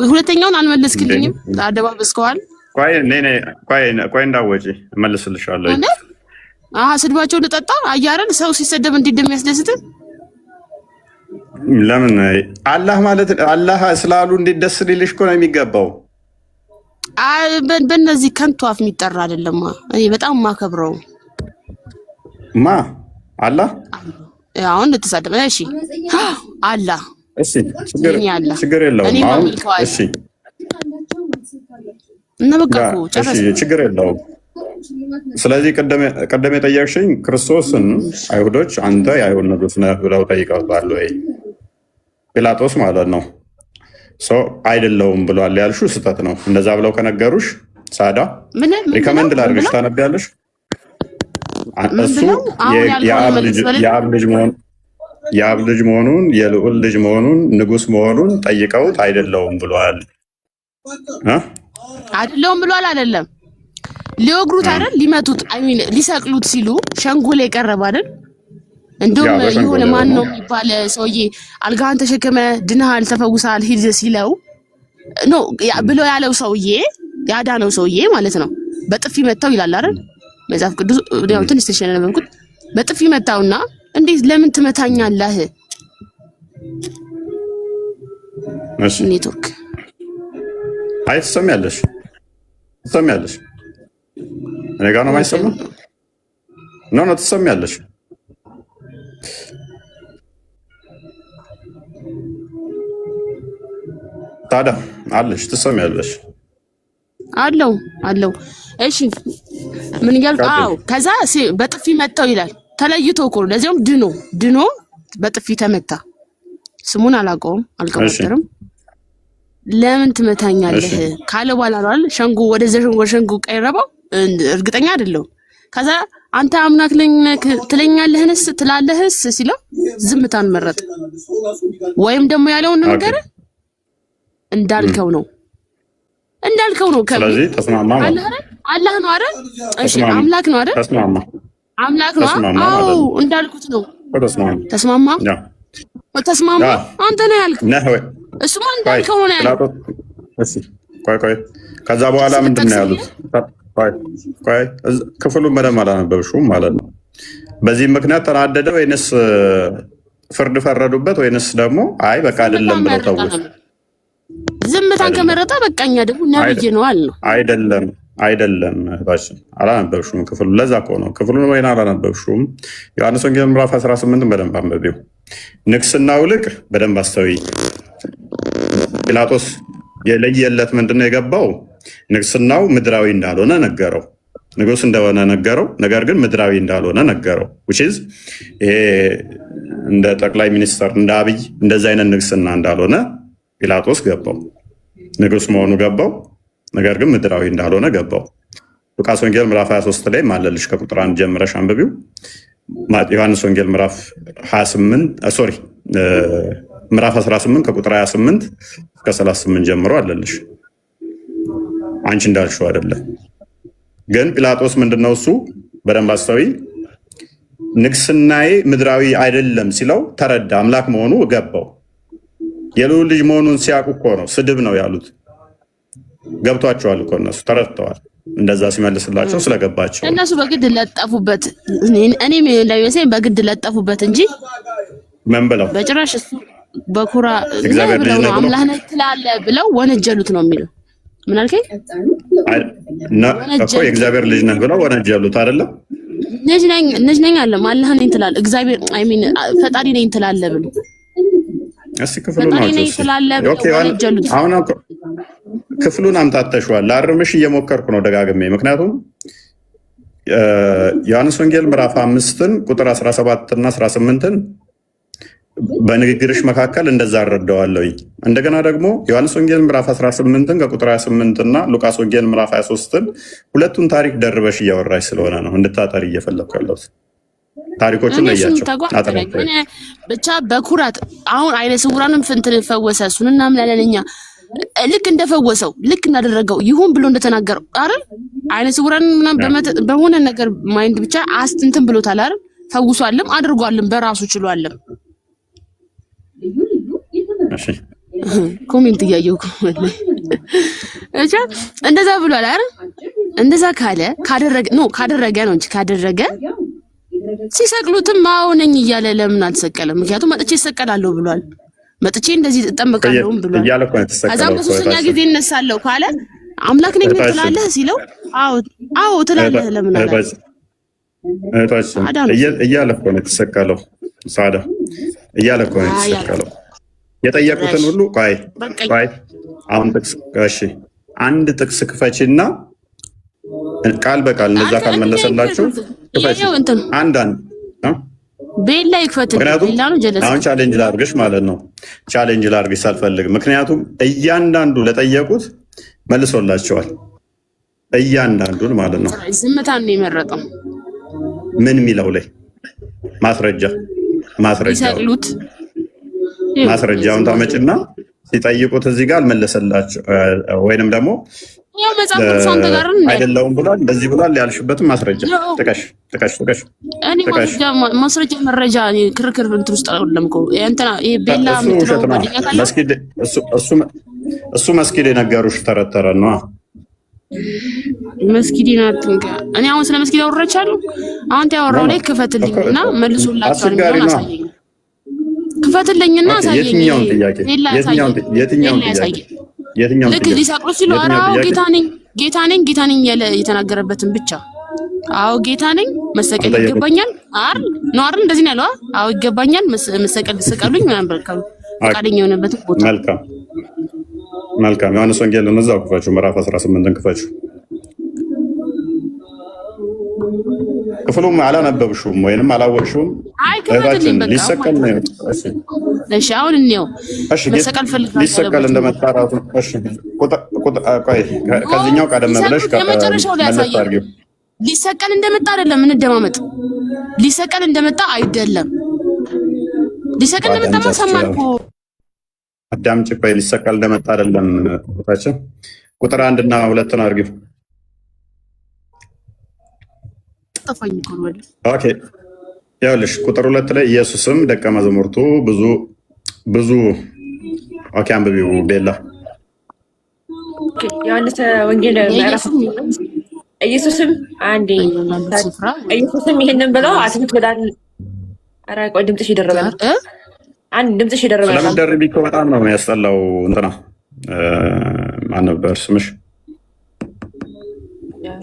S2: ሁለተኛውን አልመለስክልኝም። አደባበስከዋል። ቆይ እንዳወጪ እመልስልሻለሁ። ስድባቸውን ልጠጣ አያረን ሰው ሲሰደብ እንዴት እንደሚያስደስት
S1: ለምን አላህ ማለት አላህ ስላሉ እንዴት ደስ ሊልሽ እኮ ነው የሚገባው።
S2: በእነዚህ ከንቱ አፍ የሚጠራ አይደለም። እኔ በጣም ማከብረው
S1: አላህ
S2: አሁን ልትሳደብ እሺ አላህ
S1: እሺ ችግር የለውም። አሁን እሺ
S2: እና በቃ እኮ ጨረስን።
S1: እሺ ችግር የለውም። ስለዚህ ቀደም የጠየቅሽኝ ክርስቶስን አይሁዶች አንተ የአይሁድ ንጉሥ ነህ ብለው ጠይቀውታል ወይ? ጲላጦስ ማለት ነው። ሰው አይደለውም ብሏል ያልሽው ስህተት ነው። እንደዛ ብለው ከነገሩሽ ሳዳ ሪከመንድ ላድርግሽ ታነቢያለሽ። እሱ የአብ ልጅ መሆኑን የልዑል ልጅ መሆኑን ንጉሥ መሆኑን ጠይቀውት አይደለውም ብሏል።
S2: አይደለውም ብሏል አይደለም ሊወግሩት አይደል ሊመቱት ሊሰቅሉት ሲሉ ሸንጎ ላይ ቀረበ አይደል? እንደውም የሆነ ማን ነው የሚባል ሰውዬ አልጋህን ተሸከመ ድነሃል ተፈውሳል ሂድ ሲለው ነው ብሎ ያለው ሰውዬ ያዳነው ሰውዬ ማለት ነው። በጥፊ መታው ይላል አይደል መጽሐፍ ቅዱስ። ያው ትንሽ ተሸነነብኩት። በጥፊ መታውና እንዴት ለምን ትመታኛለህ?
S1: እሺ
S2: ኔትወርክ
S1: ትሰሚያለሽ እኔ ጋር ነው የማይሰማ ነው ትሰሚያለሽ። ታዲያ አለሽ ትሰሚያለሽ አለው። እሺ ምን እያልኩ? አዎ ከዛ በጥፊ መታው ይላል። ተለይቶ እኮ ለዚያም ድኖ በጥፊ ተመታ። ስሙን አላውቀውም አልቀበጥርም። ለምን ትመታኛለህ ካለ በኋላ አይደል ሸንጎ ወደ ሸንጎ ቀረበው። እርግጠኛ አይደለሁም። ከዛ አንተ አምላክ ትለኛለህንስ ትላለህስ ሲለው ዝምታን መረጠ። ወይም ደግሞ ያለውን ነገር እንዳልከው ነው ስለዚህ ተስማማ
S2: አላህ ነው አይደል? እሺ አምላክ ነው አይደል?
S1: ተስማማ
S2: አምላክ ነው። አዎ እንዳልኩት ነው። ተስማማ ተስማማ አንተ ነው ያልከው እሱማ እንዳልከው ነው ያልከው
S1: እሺ ቆይ ከዛ በኋላ ምንድነው ያሉት ቆይ ክፍሉን በደንብ አላነበብሽውም ማለት ነው በዚህ ምክንያት ተናደደ ወይንስ ፍርድ ፈረዱበት ወይንስ ደግሞ አይ በቃ አይደለም ብለው ተውት
S2: ዝምታን ከመረጣ በቃኛ ደግሞ ነብይ ነው አልነው
S1: አይደለም እህታችን አላነበብሽውም ክፍሉ ለዛ እኮ ነው ክፍሉን ወይና አላነበብሽውም ዮሐንስ ወንጌል ምዕራፍ 18 በደንብ አንብቢው ንግስናው ልቅ በደንብ አስተውይ ጲላጦስ የለየለት ምንድነው የገባው ንግስናው ምድራዊ እንዳልሆነ ነገረው ንጉስ እንደሆነ ነገረው ነገር ግን ምድራዊ እንዳልሆነ ነገረው which is ይሄ እንደ ጠቅላይ ሚኒስተር እንደ አብይ እንደዛ አይነት ንግስና እንዳልሆነ ጲላጦስ ገባው ንጉስ መሆኑ ገባው ነገር ግን ምድራዊ እንዳልሆነ ገባው ሉቃስ ወንጌል ምዕራፍ 23 ላይ ማለልሽ ከቁጥር 1 ጀምረሽ አንብቢው ዮሐንስ ወንጌል ምዕራፍ 28 ምዕራፍ 18 ከቁጥር 28 እስከ 38 ጀምሮ አለልሽ አንቺ እንዳልሽው አይደለም ግን ጲላጦስ ምንድነው እሱ በደንብ አስተውይ ንግስናዬ ምድራዊ አይደለም ሲለው ተረዳ አምላክ መሆኑ ገባው የልዑል ልጅ መሆኑን ሲያውቁ እኮ ነው ስድብ ነው ያሉት ገብቷቸዋል እኮ እነሱ ተረድተዋል እንደዛ ሲመልስላቸው ስለገባቸው
S2: እነሱ በግድ ለጠፉበት እኔም ለይወሰኝ በግድ ለጠፉበት እንጂ
S1: ምን ብለው
S2: በጭራሽ እሱ በኩራ እግዚአብሔር ልጅ ነው አምላክ ነህ ትላለህ ብለው ወነጀሉት ነው የሚለው ምን አልከኝ
S1: እኮ የእግዚአብሔር ልጅ ነህ ብለው ወነጀሉት አይደለም
S2: ልጅ ነኝ አለ አላህ ነኝ ትላለህ እግዚአብሔር አይ ሚን ፈጣሪ ነኝ ትላለህ ብሎ
S1: እሺ ክፍሉን አሁን ክፍሉን አምጣተሽዋል ላርምሽ እየሞከርኩ ነው ደጋግሜ ምክንያቱም ዮሐንስ ወንጌል ምዕራፍ 5ን ቁጥር 17 እና 18ን በንግግርሽ መካከል እንደዛ አረዳዋለሁ እንደገና ደግሞ ዮሐንስ ወንጌል ምዕራፍ 18ን ከቁጥር 28 እና ሉቃስ ወንጌል ምዕራፍ 23ን ሁለቱን ታሪክ ደርበሽ እያወራሽ ስለሆነ ነው እንድታጠሪ እየፈለኩ ያለሁት ታሪኮቹን ለያቸው
S2: ብቻ በኩራት አሁን አይነ ስውራንም ፍንትን ፈወሰ እሱን እናምናለን እኛ ልክ እንደፈወሰው ልክ እንዳደረገው ይሁን ብሎ እንደተናገረው አይደል አይነ ስውራን በሆነ ነገር ማይንድ ብቻ አስትንትን ብሎታል አይደል ፈውሷልም አድርጓልም በራሱ ችሏልም
S1: እሺ
S2: ኮሜንት እያየሁ እቻ እንደዛ ብሏል አይደል እንደዛ ካደረገ ነው እንጂ ካደረገ ሲሰቅሉትም ማውነኝ እያለ ለምን አልተሰቀለም ምክንያቱም መጥቼ እሰቀላለሁ ብሏል መጥቼ እንደዚህ ተጠመቃለሁ ብሏል ከዛ በሶስተኛ ጊዜ እነሳለሁ ካለ አምላክ ነኝ ትላለህ ሲለው አዎ ትላለህ ለምን አለ
S1: እያለ እኮ ነው የተሰቀለው ሳዳ እያለ እኮ ነው የተሰቀለው የጠየቁትን ሁሉ ቆይ አሁን ጥቅስ እሺ አንድ ጥቅስ ክፈችና ቃል በቃል እንደዛ ካልመለሰላችሁ ክፈች አንዳንድ ቤላ ይክፈት ቤላ ነው ጀለስ አሁን ቻሌንጅ ላድርግሽ ማለት ነው ቻሌንጅ ላድርግሽ ሳልፈልግ ምክንያቱም እያንዳንዱ ለጠየቁት መልሶላቸዋል እያንዳንዱን ማለት ነው
S2: ዝምታን ነው የመረጠው
S1: ምን ሚለው ላይ ማስረጃውን ታመጭና ሲጠይቁት እዚህ ጋር አልመለሰላቸው ወይንም ደግሞ
S2: ያው መጽሐፍ ቅዱስ ጋር
S1: አይደለም ብሏል እንደዚህ ብሏል ያልሽበትን ማስረጃ ጥቀሽ
S2: ማስረጃ መረጃ ክርክር እንትን ውስጥ አይደለም እኮ እንትና ይሄ ቤላ
S1: እሱ መስጊድ የነገሩሽ ተረተረ ነው
S2: መስጊድ ናትንጋ እኔ አሁን ስለ መስጊድ አወራቻለሁ አንተ ያወራው ላይ ክፈትልኝና መልሶላችኋል ነው አሳየኝ ክፈትልኝና አሳየኝ
S1: የትኛው
S2: ልክ ሊሰቅሉ ሲሉ አራው ጌታ ነኝ ያለ የተናገረበትን ብቻ አዎ ጌታ ነኝ መሰቀል ይገባኛል አይደል እንደዚህ ነው ያለው አዎ ይገባኛል መሰቀል ሰቀሉኝ ምናምን በልካው ፈቃደኛ የሆነበት ቦታ
S1: መልካም ዮሐንስ ወንጌል ለነዛው ክፈቹ ምዕራፍ 18ን ክፈቹ ክፍሉም አላነበብሽውም ወይንም አላወቅሽውም
S2: አይከፈትልኝ በቃ
S1: ሊሰቀል ነው
S2: እሺ አሁን እንየው መሰቀል ፈልጋለሁ
S1: ሊሰቀል እንደመጣራቱ እሺ ቆይ ከዚህኛው ቀደም ብለሽ
S2: ከመጨረሻው ላይ ያሳየው ሊሰቀል እንደመጣ አይደለም እንደማመጥ ሊሰቀል እንደመጣ አይደለም ሊሰቀል እንደመጣ ሰማንኩ
S1: አዳምጪ ቆይ ሊሰቀል እንደመጣ አይደለም ቦታችን ቁጥር 1 እና 2 ነው አርጊው
S2: ጠፋኝ እኮ ነው
S1: ኦኬ ያውልሽ ቁጥር 2 ላይ ኢየሱስም ደቀ መዛሙርቱ ብዙ ኦኬ፣ አንብቢው ቤላ።
S3: ዮሐንስ ወንጌል ምዕራፍ ኢየሱስም ይሄንን ብለው አትምት ወዳል አራቆ ድምጽሽ ይደረባል። አንድ ድምጽሽ ይደረባል።
S1: ለምን ደርቢ እኮ በጣም ነው የሚያስጠላው። እንትና ማን ነበር ስምሽ?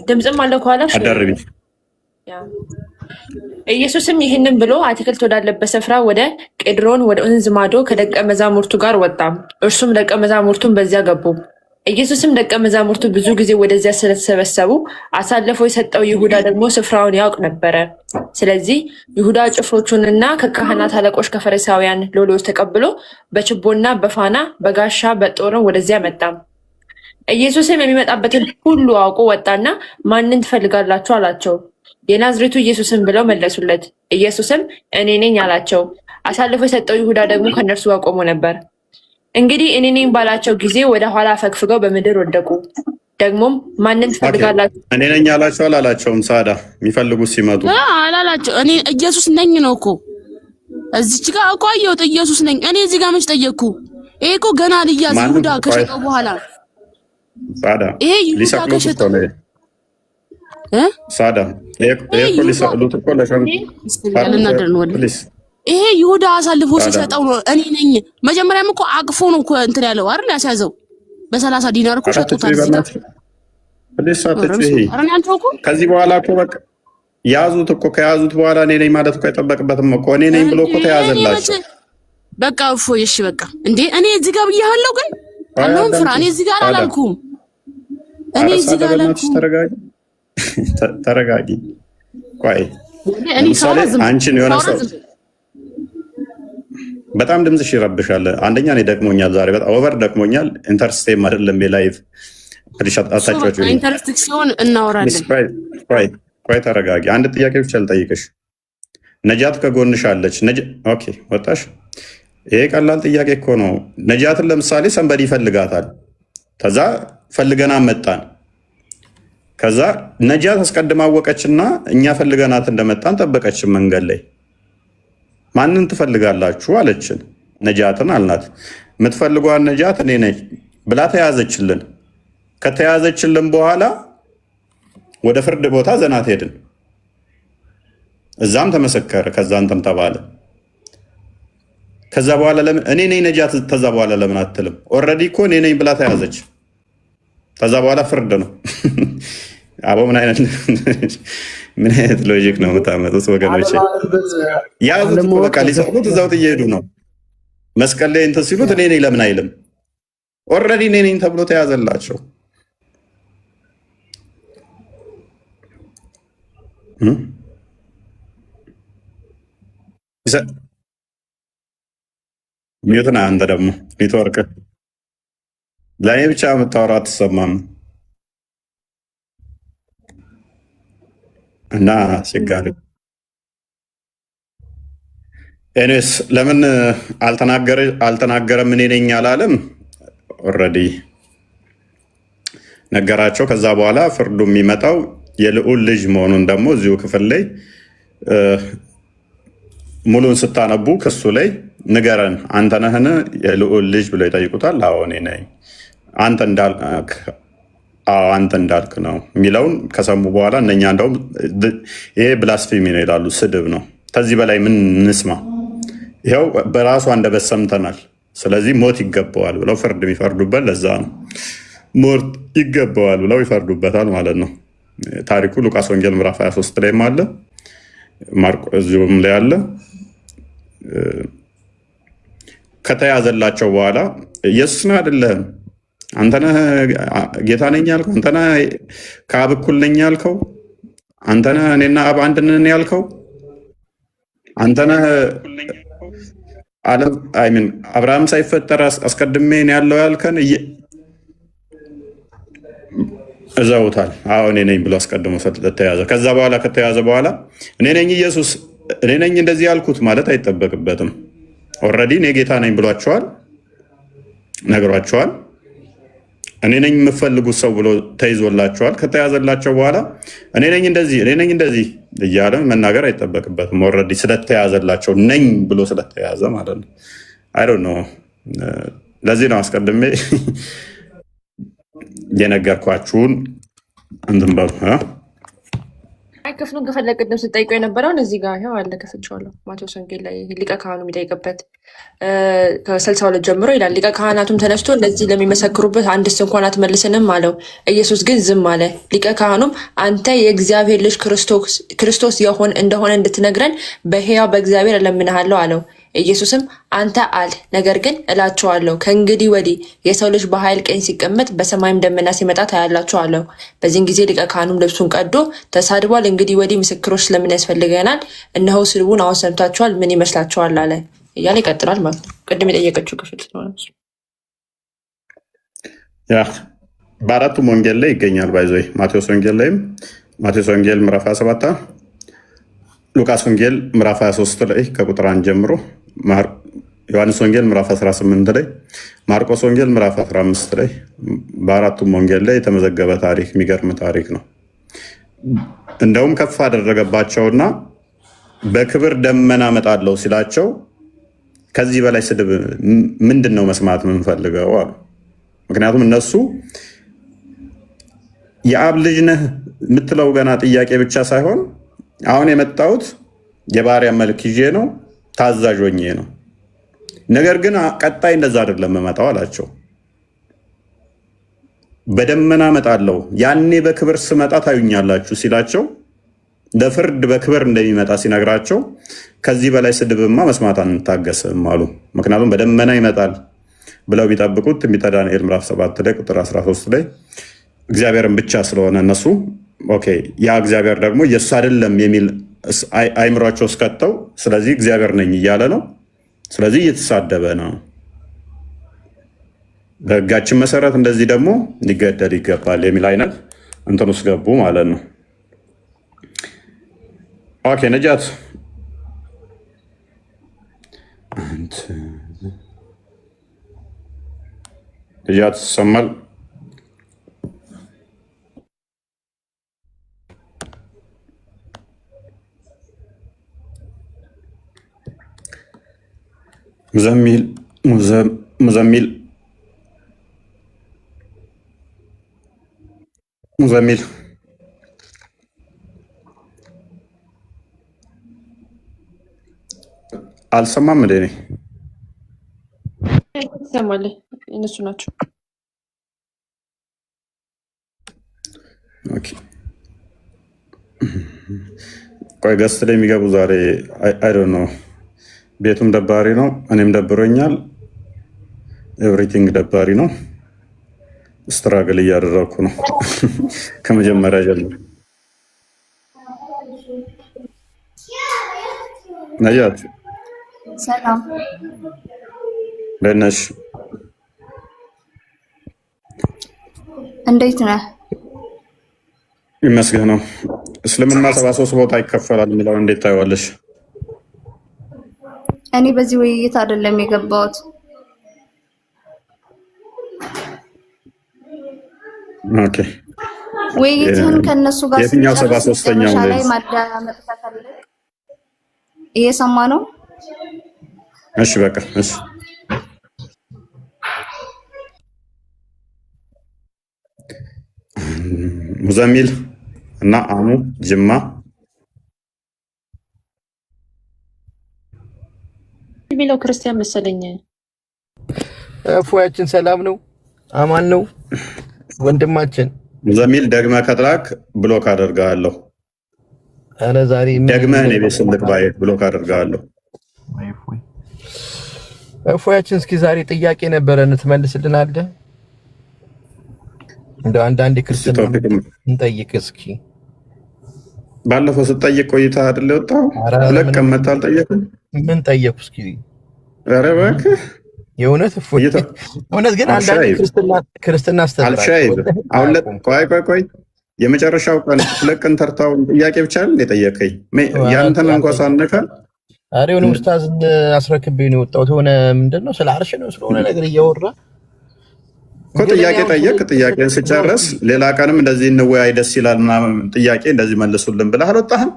S3: ድምጽም አለው ከኋላሽ
S1: አደርቢ።
S3: ኢየሱስም ይህንን ብሎ አትክልት ወዳለበት ስፍራ ወደ ቄድሮን ወደ ወንዝ ማዶ ከደቀ መዛሙርቱ ጋር ወጣ። እርሱም ደቀ መዛሙርቱን በዚያ ገቡ። ኢየሱስም ደቀ መዛሙርቱ ብዙ ጊዜ ወደዚያ ስለተሰበሰቡ አሳልፎ የሰጠው ይሁዳ ደግሞ ስፍራውን ያውቅ ነበረ። ስለዚህ ይሁዳ ጭፍሮቹንና ከካህናት አለቆች ከፈሪሳውያን ሎሌዎች ተቀብሎ በችቦና በፋና በጋሻ በጦርም ወደዚያ መጣ። ኢየሱስም የሚመጣበትን ሁሉ አውቆ ወጣና ማንን ትፈልጋላችሁ አላቸው። የናዝሬቱ ኢየሱስን ብለው መለሱለት። ኢየሱስም እኔ ነኝ አላቸው። አሳልፎ የሰጠው ይሁዳ ደግሞ ከእነርሱ ጋር ቆሞ ነበር። እንግዲህ እኔ ነኝ ባላቸው ጊዜ ወደ ኋላ አፈግፍገው በምድር ወደቁ። ደግሞም ማንን ትፈልጋላችሁ?
S1: እኔ ነኝ አላቸው አላላቸውም? ሳዳ የሚፈልጉት ሲመጡ
S2: አላላቸው። እኔ ኢየሱስ ነኝ ነው እኮ እዚች ጋር እኮ አየሁት። ኢየሱስ ነኝ። እኔ እዚህ ጋር መች ጠየቅኩ? ይሄ እኮ ገና ልያዝ ይሁዳ ከሸጠው በኋላ
S1: ሳዳ
S2: ይሄ ይሁዳ ከሸጠው
S1: ሳዳ ይሄ ሊሰቅሉት እኮ
S2: ይሄ ይሁዳ አሳልፎ ሲሰጠው ነው እኔ ነኝ። መጀመሪያም እኮ አቅፎ ነው እኮ እንትን ያለው አይደል? ያስያዘው በ30 ዲናር እኮ ሸጡታል።
S1: ከዚህ በኋላ እኮ በቃ ያዙት እኮ። ከያዙት በኋላ እኔ ነኝ ማለት እኮ አይጠበቅበትም እኮ። እኔ ነኝ ብሎ እኮ ተያዘላቸው።
S2: በቃ እፎይ። እሺ በቃ እንዴ እኔ እዚህ ጋር ብያለሁ፣ ግን አሁን ፍራ እኔ እዚህ ጋር አላልኩም። እኔ እዚህ ጋር አላልኩም።
S1: ተረጋጊ። ቆይ አንቺን የሆነ ሰው በጣም ድምፅሽ ይረብሻል። አንደኛ እኔ ደክሞኛል ዛሬ በጣም ኦቨር ደክሞኛል። ኢንተርስቴም አይደለም የላይቭ አታጫዎች
S2: ኢንተርስቲክ ሲሆን እናወራለን።
S1: ቆይ ተረጋጊ። አንድ ጥያቄ ብቻ ልጠይቅሽ። ነጃት ከጎንሽ አለች። ኦኬ ወጣሽ። ይሄ ቀላል ጥያቄ እኮ ነው። ነጃትን ለምሳሌ ሰንበዲ ይፈልጋታል። ከዛ ፈልገና መጣን። ከዛ ነጃት አስቀድማ አወቀችና እኛ ፈልገናት እንደመጣን ጠበቀችን መንገድ ላይ። ማንን ትፈልጋላችሁ አለችን። ነጃትን አልናት። የምትፈልጓን ነጃት እኔ ነኝ ብላ ተያዘችልን። ከተያዘችልን በኋላ ወደ ፍርድ ቦታ ዘናት ሄድን። እዛም ተመሰከረ። ከዛ እንትን ተባለ። ከዛ በኋላ ለምን እኔ ነኝ ነጃት ተዛ በኋላ ለምን አትልም? ኦልሬዲ እኮ እኔ ነኝ ብላ ተያዘች። ከዛ በኋላ ፍርድ ነው። አቦ ምን አይነት ሎጂክ ነው የምታመጡት ወገኖች? ያዙት እኮ በቃ ሊሰቅሉት እዛው እየሄዱ ነው። መስቀል ላይ እንትን ሲሉት እኔ ነኝ ለምን አይልም? ኦልሬዲ እኔ ነኝ ተብሎ ተያዘላቸው። ሚዩትና አንተ ደግሞ ኔትወርክ ለእኔ ብቻ የምታወራ አትሰማም እና አስቸጋሪ። ኤኒዌይስ ለምን አልተናገረም? እኔ ነኝ አላለም? ኦልሬዲ ነገራቸው። ከዛ በኋላ ፍርዱ የሚመጣው የልዑል ልጅ መሆኑን ደግሞ እዚሁ ክፍል ላይ ሙሉን ስታነቡ ክሱ ላይ ንገረን፣ አንተ ነህን የልዑል ልጅ ብለው ይጠይቁታል። አዎ እኔ ነኝ። አንተ እንዳልክ ነው የሚለውን ከሰሙ በኋላ እነኛ እንደውም ይሄ ብላስፌሚ ነው ይላሉ፣ ስድብ ነው። ከዚህ በላይ ምን እንስማ? ይኸው በራሱ አንደበት ሰምተናል። ስለዚህ ሞት ይገባዋል ብለው ፍርድ የሚፈርዱበት ለዛ ነው። ሞት ይገባዋል ብለው ይፈርዱበታል ማለት ነው። ታሪኩ ሉቃስ ወንጌል ምዕራፍ 23 ላይም አለ፣ እዚሁም ላይ አለ። ከተያዘላቸው በኋላ ኢየሱስ ነህ አይደለህም? አንተ ነህ ጌታ ነኝ ያልከው? አንተ ነህ ከአብ እኩል ነኝ ያልከው? አንተ ነህ እኔና አብ አንድ ነን ያልከው? አንተ ነህ አብርሃም ሳይፈጠር አስቀድሜ ነው ያለው ያልከን? እዛውታል። አዎ እኔ ነኝ ብሎ አስቀድሞ ተያዘ። ከዛ በኋላ ከተያዘ በኋላ እኔ ነኝ ኢየሱስ፣ እኔ ነኝ እንደዚህ ያልኩት ማለት አይጠበቅበትም። ኦልሬዲ እኔ ጌታ ነኝ ብሏቸዋል፣ ነግሯቸዋል። እኔ ነኝ የምፈልጉት ሰው ብሎ ተይዞላቸዋል። ከተያዘላቸው በኋላ እኔ ነኝ እንደዚህ እያለ መናገር አይጠበቅበትም። ኦልሬዲ ስለተያዘላቸው ነኝ ብሎ ስለተያዘ ማለት ነው። አይ ዶንት ኖ። ለዚህ ነው አስቀድሜ የነገርኳችሁን እንትን በሉ።
S3: ክፍሉን ከፈለግ ቅድም ስጠይቀው የነበረውን እዚህ ጋር ይኸው አለ፣ ከፍቼዋለሁ። ማቴዎስ ወንጌል ላይ ሊቀ ካህኑ የሚጠይቅበት ከ62 ጀምሮ ይላል። ሊቀ ካህናቱም ተነስቶ እነዚህ ለሚመሰክሩበት አንድስ እንኳን አትመልስንም አለው። ኢየሱስ ግን ዝም አለ። ሊቀ ካህኑም አንተ የእግዚአብሔር ልጅ ክርስቶስ የሆን እንደሆነ እንድትነግረን በሕያው በእግዚአብሔር እለምንሃለሁ አለው። ኢየሱስም አንተ አል፣ ነገር ግን እላችኋለሁ ከእንግዲህ ወዲህ የሰው ልጅ በኃይል ቀኝ ሲቀመጥ በሰማይም ደመና ሲመጣ ታያላችሁ አለው። በዚህን ጊዜ ሊቀ ካህኑም ልብሱን ቀዶ ተሳድቧል፣ እንግዲህ ወዲህ ምስክሮች ስለምን ያስፈልገናል? እነሆ ስድቡን አሁን ሰምታችኋል፣ ምን ይመስላችኋል? አለ እያለ ይቀጥላል ማለት ነው። ቅድም የጠየቀችው ክፍል ስለሆነ
S1: በአራቱም ወንጌል ላይ ይገኛል። ባይዘ ማቴዎስ ወንጌል ላይም ማቴዎስ ወንጌል ምዕራፍ 27፣ ሉቃስ ወንጌል ምዕራፍ 23 ላይ ከቁጥር 1 ጀምሮ፣ ዮሐንስ ወንጌል ምዕራፍ 18 ላይ፣ ማርቆስ ወንጌል ምዕራፍ 15 ላይ በአራቱም ወንጌል ላይ የተመዘገበ ታሪክ፣ የሚገርም ታሪክ ነው። እንደውም ከፍ አደረገባቸውና በክብር ደመና እመጣለሁ ሲላቸው ከዚህ በላይ ስድብ ምንድን ነው መስማት የምንፈልገው አሉ። ምክንያቱም እነሱ የአብ ልጅ ነህ የምትለው ገና ጥያቄ ብቻ ሳይሆን አሁን የመጣሁት የባሪያ መልክ ይዤ ነው፣ ታዛዥ ሆኜ ነው። ነገር ግን ቀጣይ እንደዛ አይደለም የምመጣው አላቸው። በደመና እመጣለሁ፣ ያኔ በክብር ስመጣ ታዩኛላችሁ ሲላቸው ለፍርድ በክብር እንደሚመጣ ሲነግራቸው ከዚህ በላይ ስድብማ መስማት አንታገስም አሉ። ምክንያቱም በደመና ይመጣል ብለው ቢጠብቁት ትንቢተ ዳንኤል ምዕራፍ 7 ላይ ቁጥር 13 ላይ እግዚአብሔርን ብቻ ስለሆነ እነሱ ኦኬ ያ እግዚአብሔር ደግሞ ኢየሱስ አይደለም የሚል አይምሯቸው እስከተው፣ ስለዚህ እግዚአብሔር ነኝ እያለ ነው፣ ስለዚህ እየተሳደበ ነው። በሕጋችን መሰረት እንደዚህ ደግሞ ሊገደል ይገባል የሚል አይነት እንትን ውስጥ ገቡ ማለት ነው። ኦኬ ነጃት ይሰማል? ሙዘሚል አልሰማም እንደ እኔ
S3: ትሰማለህ? እነሱ ናቸው።
S1: ቆይ ገስት ላይ የሚገቡ ዛሬ አይ ዶንት ኖ። ቤቱም ደባሪ ነው፣ እኔም ደብሮኛል። ኤቭሪቲንግ ደባሪ ነው። ስትራግል እያደረኩ ነው ከመጀመሪያ ጀምሮ። ነጃት
S4: ሰላም
S1: በነሽ
S4: እንዴት ነህ?
S1: ይመስገነው። እስልምና 73 ቦታ ይከፈላል የሚለውን እንዴት ታይዋለሽ?
S4: እኔ በዚህ ውይይት አይደለም የገባሁት።
S1: ኦኬ
S4: ውይይትን ከነሱ ጋር
S1: የትኛው 73ኛው
S4: ላይ ማዳመጥ ተፈልግ እየሰማ ነው።
S1: እሺ በቃ እሺ። ሙዘሚል እና አሙ ጅማ
S3: የሚለው ክርስቲያን መሰለኝ።
S5: እፎያችን ሰላም ነው፣ አማን ነው ወንድማችን።
S1: ሙዘሚል ደግመህ ከጥላክ ብሎክ አደርጋለሁ።
S5: አረ ዛሬ
S1: ደግመህ እኔ ቤት ስልክ ባየት ብሎክ አደርጋለሁ።
S5: እፎያችን እስኪ ዛሬ ጥያቄ ነበረን ትመልስልናለህ? እንደው አንዳንድ ክርስቲያን እንጠይቅ እስኪ።
S1: ባለፈው ስጠይቅ ቆይታ አይደል ወጣው? ሁለት ቀን መጣ አልጠየቅም።
S5: ምን ጠየቁ እስኪ?
S1: ኧረ እባክህ
S5: የእውነት እፎይ፣ እውነት ግን አንዳንድ ክርስትና
S1: አስተምራለሁ። አሁን ቆይ የመጨረሻው ቀን ሁለት ቀን ተርታውን ጥያቄ ብቻ አይደል የጠየቀኝ? ያንተን እንኳን ሳነካ
S5: ዛሬ የሆነ ኡስታዝን አስረክቤ ነው የወጣሁት። የሆነ ምንድን ነው ስለ አርሽ ነው ስለሆነ ነገር እያወራ
S1: ጥያቄ ጠየቅ። ጥያቄን ስጨርስ ሌላ ቀንም እንደዚህ እንወያይ ደስ ይላል ምናምን ጥያቄ እንደዚህ መልሱልን ብለህ አልወጣህም?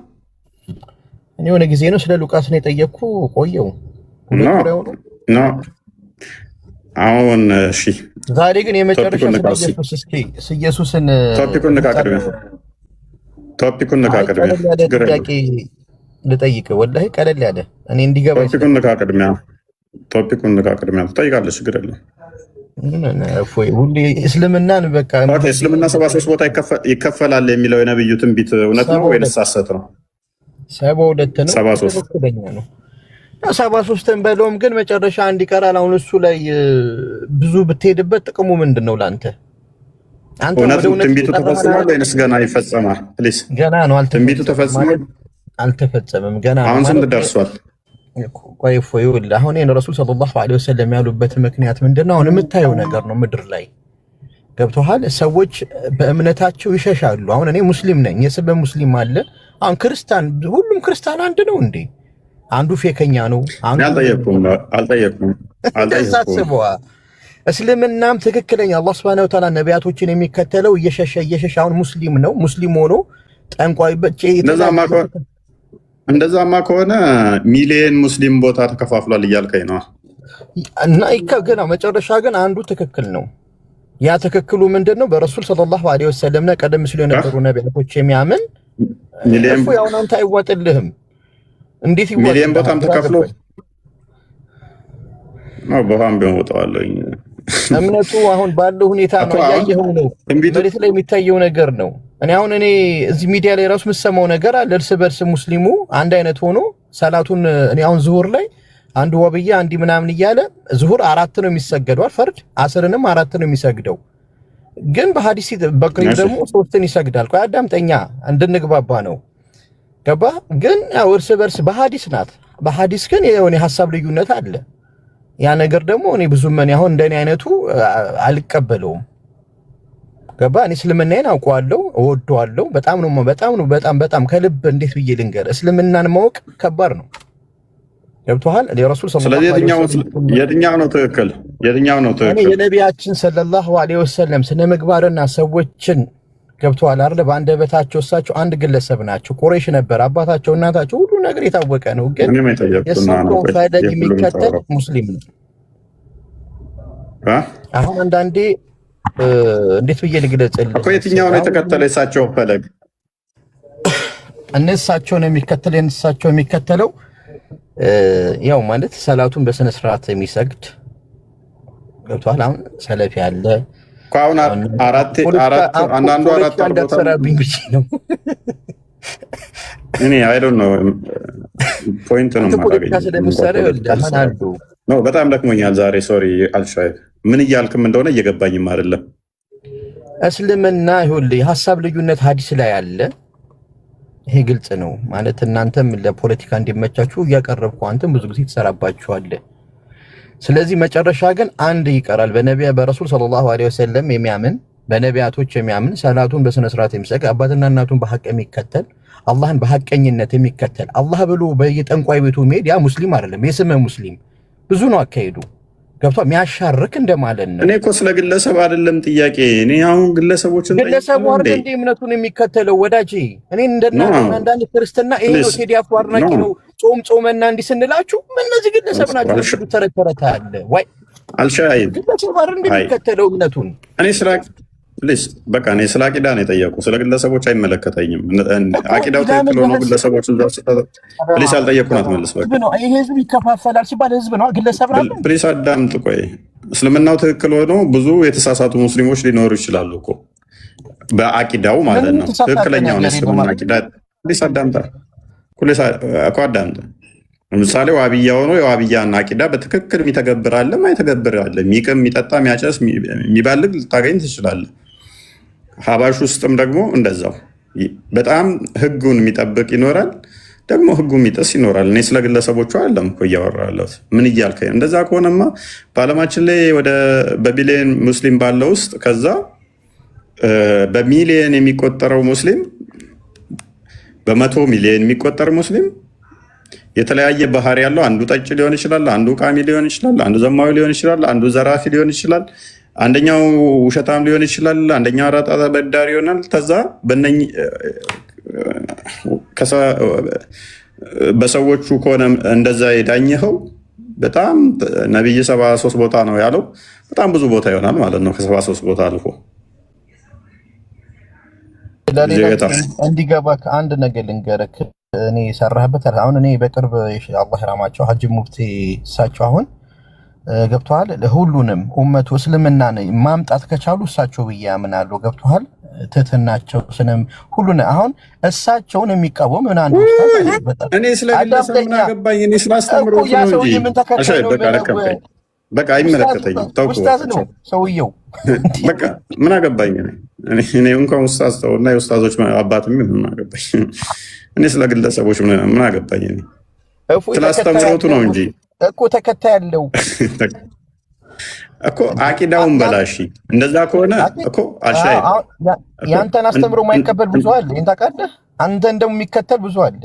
S5: እኔ የሆነ ጊዜ ነው ስለ ሉቃስ ነው የጠየቅኩ ቆየው
S1: ነው። አሁን እሺ፣
S5: ዛሬ ግን የመጨረሻ ኢየሱስን
S1: ቶፒኩን ንቃቅድሚያ
S5: ጥያቄ ልጠይቅ። ወላሂ ቀለል ያለ እኔ እንዲገባ
S1: ቶፒኩን ንቃቅድሚያ ትጠይቃለች። ችግር የለም።
S5: ሁሌ እስልምናን በቃ
S1: እስልምና 73 ቦታ ይከፈላል የሚለው የነብዩ ትንቢት እውነት ነው ወይስ ሐሰት ነው?
S5: 72 ነው። 73 ነው። 73ን በለውም ግን መጨረሻ አንድ ይቀራል። አሁን እሱ ላይ ብዙ ብትሄድበት ጥቅሙ ምንድን ነው ለአንተ?
S1: እውነት ትንቢቱ ተፈጽሟል ወይስ ገና ይፈጸማል? ፕሊዝ
S5: ገና ነው።
S1: ትንቢቱ ተፈጽሟል?
S5: አልተፈጸመም ገና ነው።
S1: አሁን ስንት ደርሷል?
S5: ቆይ አሁን ረሱል ሰለላሁ ዐለይሂ ወሰለም ያሉበት ምክንያት ምንድነው? አሁን የምታየው ነገር ነው ምድር ላይ ገብቶሃል። ሰዎች በእምነታቸው ይሸሻሉ። አሁን እኔ ሙስሊም ነኝ፣ የስበ ሙስሊም አለ። አሁን ክርስቲያን፣ ሁሉም ክርስቲያን አንድ ነው እንዴ? አንዱ ፌከኛ ነው። አልጠየቅኩም። እስልምናም ትክክለኛ አላህ ሱብሓነሁ ወተዓላ ነቢያቶችን የሚከተለው እየሸሸ አሁን ሙስሊም ነው። ሙስሊም ሆኖ ጠንቋይ
S1: እንደዛማ ከሆነ ሚሊየን ሙስሊም ቦታ ተከፋፍሏል እያልከኝ ነው።
S5: እና ገና መጨረሻ ግን አንዱ ትክክል ነው። ያ ትክክሉ ምንድነው? በረሱል ሰለላሁ ዐለይሂ ወሰለም እና ቀደም ሲሉ የነበሩ ነቢያቶች የሚያምን ያው አንተ አይዋጥልህም። እንዴት ይዋጥ?
S1: ሚሊየን ቦታም ተከፍሎ በኋም ቢወጣዋለኝ
S5: እምነቱ አሁን ባለው ሁኔታ ነው ያየኸው ነው። መሬት ላይ የሚታየው ነገር ነው። እኔ እዚህ ሚዲያ ላይ ራሱ የምሰማው ነገር አለ። እርስ በርስ ሙስሊሙ አንድ አይነት ሆኖ ሰላቱን እኔ አሁን ዙሁር ላይ አንድ ወብያ አንዲ ምናምን እያለ ዙሁር 4 ነው የሚሰገደው፣ ፈርድ አስርንም 4 ነው የሚሰግደው። ግን በሐዲስ በቅሪም ደግሞ 3ን ይሰግዳል። ቆይ አዳምጠኛ እንድንግባባ ነው። ገባ? ግን ያው እርስ በርስ በሐዲስ ናት። በሐዲስ ግን የሆነ ሐሳብ ልዩነት አለ። ያ ነገር ደግሞ እኔ ብዙም አሁን እንደኔ አይነቱ አልቀበለውም። ገባ? እኔ እስልምናዬን አውቀዋለሁ፣ እወደዋለሁ። በጣም ከልብ እንዴት ብዬ ልንገር፣ እስልምናን ማወቅ ከባድ ነው። ገብቶሃል? የረሱል ሰለላሁ ዐለይሂ ወሰለም
S1: የትኛው ነው ትክክል?
S5: እኔ የነቢያችን ሰለላሁ ዐለይሂ ወሰለም ስነ ምግባርና ሰዎችን ገብቶሃል አይደል? በአንደበታቸው እሳቸው አንድ ግለሰብ ናቸው። ቁረይሽ ነበር አባታቸው እናታቸው፣ ሁሉ ነገር የታወቀ ነው። ግን የእሳቸውን ፈለግ የሚከተል ሙስሊም ነው። አሁን አንዳንዴ እንዴት ብዬ ልግለጽልህ እኮ
S1: የትኛው ነው የተከተለ የእሳቸው ፈለግ?
S5: እነሳቸውን የሚከተለው ያው ማለት ሰላቱን በስነ ስርዓት የሚሰግድ ገብቷል። አሁን ሰለፊ አለ
S1: አሁን አንዳንዱ አራት
S5: እንዳትሰራብኝ ብቻ ነው።
S1: እኔ አይ ዶንት ኖ ፖይንት ነው ማለት ነው። በጣም ደክሞኛል ዛሬ ሶሪ አልሻይብ ምን እያልክም እንደሆነ እየገባኝም አይደለም።
S5: እስልምና ይኸውልህ የሀሳብ ልዩነት ሐዲስ ላይ አለ። ይሄ ግልጽ ነው ማለት እናንተም ለፖለቲካ እንዲመቻችሁ እያቀረብኩ አንተም ብዙ ጊዜ ትሰራባችኋለህ። ስለዚህ መጨረሻ ግን አንድ ይቀራል። በረሱል ሰለላሁ ዐለይሂ ወሰለም የሚያምን በነቢያቶች የሚያምን ሰላቱን በስነ ስርዓት የሚሰግ አባትና እናቱን በሐቅ የሚከተል አላህን በሐቀኝነት የሚከተል አላህ ብሎ በየጠንቋይ ቤቱ መሄድ ያ ሙስሊም አይደለም። የስመ ሙስሊም ብዙ ነው አካሄዱ። ገብቷል? የሚያሻርክ እንደማለት ነው። እኔ
S1: እኮ ስለ ግለሰብ አይደለም ጥያቄ። እኔ አሁን ግለሰቦችን
S5: ግለሰቡ አይደል እንደ እምነቱን የሚከተለው ወዳጄ። እኔ እንደናንተ አንዳንድ ክርስትና ይሄ ነው ቴዲ አፍሮ አድናቂ ነው ጾመና እንዲህ ስንላችሁ እነዚህ ግለሰብ ናቸው። ተረተረታ አለ ወይ አልሻይ ግለሰብ አይደል እንደሚከተለው እምነቱን እኔ ስለ
S1: ፕሊስ በቃ እኔ ስለ አቂዳ ነው የጠየቁ። ስለ ግለሰቦች አይመለከተኝም። አቂዳው ትክክል ሆኖ ግለሰቦችን ፕሊስ አልጠየቁን አትመልስ። በቃ
S5: ይሄ ህዝብ ይከፋፈላል ሲባል ህዝብ ነው ግለሰብ ነው።
S1: ፕሊስ አዳምጥ። ቆይ እስልምናው ትክክል ሆኖ ብዙ የተሳሳቱ ሙስሊሞች ሊኖሩ ይችላሉ እኮ በአቂዳው ማለት ነው። ትክክለኛውን እስልምና አቂዳ ፕሊስ አዳምጣ እኮ አዳምጥ። ለምሳሌ ዋብያ ሆኖ የዋብያን አቂዳ በትክክል የሚተገብር አለ፣ ማይተገብር አለ። የሚቅም የሚጠጣ የሚያጨስ የሚባልግ ልታገኝ ትችላለህ። ሀባሽ ውስጥም ደግሞ እንደዛው በጣም ህጉን የሚጠብቅ ይኖራል፣ ደግሞ ህጉ የሚጥስ ይኖራል። እኔ ስለ ግለሰቦቹ አለም እኮ እያወራ ያለሁት። ምን እያልከኝ? እንደዛ ከሆነማ በዓለማችን ላይ በቢሊየን ሙስሊም ባለው ውስጥ ከዛ በሚሊየን የሚቆጠረው ሙስሊም በ100 ሚሊየን የሚቆጠር ሙስሊም የተለያየ ባህሪ ያለው አንዱ ጠጭ ሊሆን ይችላል፣ አንዱ ቃሚ ሊሆን ይችላል፣ አንዱ ዘማዊ ሊሆን ይችላል፣ አንዱ ዘራፊ ሊሆን ይችላል። አንደኛው ውሸታም ሊሆን ይችላል፣ አንደኛው አራጣ በዳሪ ይሆናል። ከዛ በሰዎቹ ከሆነ እንደዛ የዳኘኸው በጣም ነቢይ 73 ቦታ ነው ያለው፣ በጣም ብዙ ቦታ ይሆናል ማለት ነው። ከ73 ቦታ አልፎ
S5: እንዲገባ አንድ ነገር ልንገርህ። እኔ የሰራህበት አሁን እኔ በቅርብ አላህ ይራማቸው ሀጂ ሙፍቲ እሳቸው አሁን ገብተዋል። ሁሉንም ኡመቱ እስልምና ማምጣት ከቻሉ እሳቸው ብዬ አምናለሁ። ገብተዋል። ትህትናቸው ስንም ሁሉን አሁን እሳቸውን የሚቃወም ምን አንዱ
S1: እኔ ስለግለሰብ ምን አገባኝ? እኔ ስላስተምሮት ነው እንጂ በቃ አይመለከተኝም።
S5: ኡስታዝ ነው ሰውየው።
S1: በቃ ምን አገባኝ? እኔ እንኳን ኡስታዝ ተው እና የኡስታዞች አባትም ምን አገባኝ? እኔ ስለግለሰቦች ምን አገባኝ? ስላስተምሮቱ ነው እንጂ
S5: እኮ ተከታይ ያለው
S1: እኮ አቂዳውን በላሺ። እንደዛ ከሆነ እኮ አሻይ
S5: ያንተን አስተምሮ የማይቀበል ብዙ አለ። ይሄን ታውቃለህ። አንተ እንደውም የሚከተል ብዙ አለ።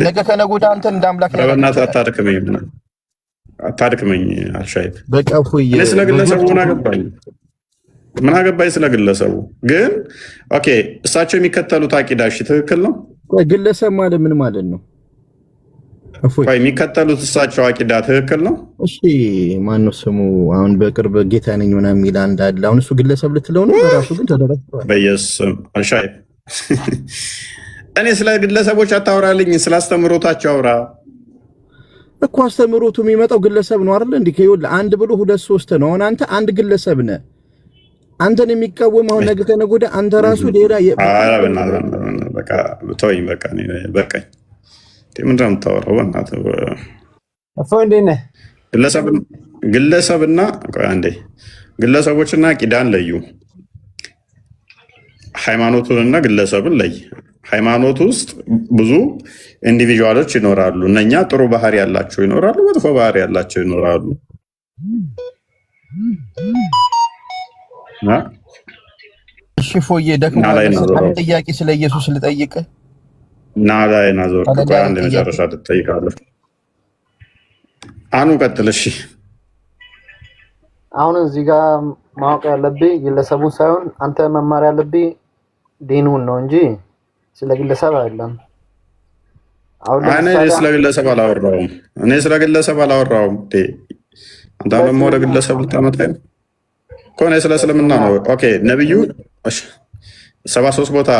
S5: ነገ ከነገ ወዲያ አንተን እንደ አምላክ
S1: ለበናት አታድክመኝ አሻይ።
S5: በቃ ፎይ
S1: እኔ ስለግለሰቡ ምን አገባኝ ስለግለሰቡ። ግን ኦኬ እሳቸው የሚከተሉት አቂዳ እሺ ትክክል ነው።
S5: ግለሰብ ማለት ምን ማለት ነው?
S1: የሚከተሉት እሳቸው አቂዳ ትክክል ነው።
S5: እሺ ማነው ስሙ? አሁን በቅርብ ጌታ ነኝ ምናምን የሚል አንድ አለ። አሁን እሱ ግለሰብ ልትለው ነው? በራሱ ግን ተደረግቷል።
S1: በየስም አልሻይ እኔ ስለ ግለሰቦች አታውራልኝ፣ ስላስተምሮታቸው አውራ
S5: እኮ። አስተምሮቱ የሚመጣው ግለሰብ ነው አይደል? እንዴ ከይወል አንድ ብሎ ሁለት ሶስት ነው። አሁን አንተ አንድ ግለሰብ ነህ። አንተን የሚቃወም አሁን ነገ ከነገ ወዲያ አንተ ራሱ ሌላ
S1: በቃ ተወኝ። በቃ በቃኝ። ምንድን ነው የምታወራው? ግለሰብና ግለሰቦችና ቂዳን ለዩ። ሃይማኖቱንና ግለሰብን ለይ። ሃይማኖት ውስጥ ብዙ ኢንዲቪዥዋሎች ይኖራሉ። እነኛ ጥሩ ባህሪ ያላቸው ይኖራሉ፣ መጥፎ ባህሪ ያላቸው ይኖራሉ።
S5: እሺ ፎዬ ደግሞ ጥያቄ ስለ ኢየሱስ ልጠይቅህ
S1: እና ላይ ናዞር አንድ መጨረሻ ትጠይቃለህ። አኑ ቀጥል። እሺ
S6: አሁን እዚህ ጋር ማወቅ ያለብኝ ግለሰቡን ሳይሆን አንተ መማር ያለብኝ ዲኑን ነው እንጂ ስለ ግለሰብ አይደለም።
S1: እኔ ስለ ግለሰብ አላወራሁም። አንተ ደግሞ ወደ ግለሰብ ልታመጣኝ እኮ እኔ ስለ እስልምና ነው። ኦኬ ነብዩ 73 ቦታ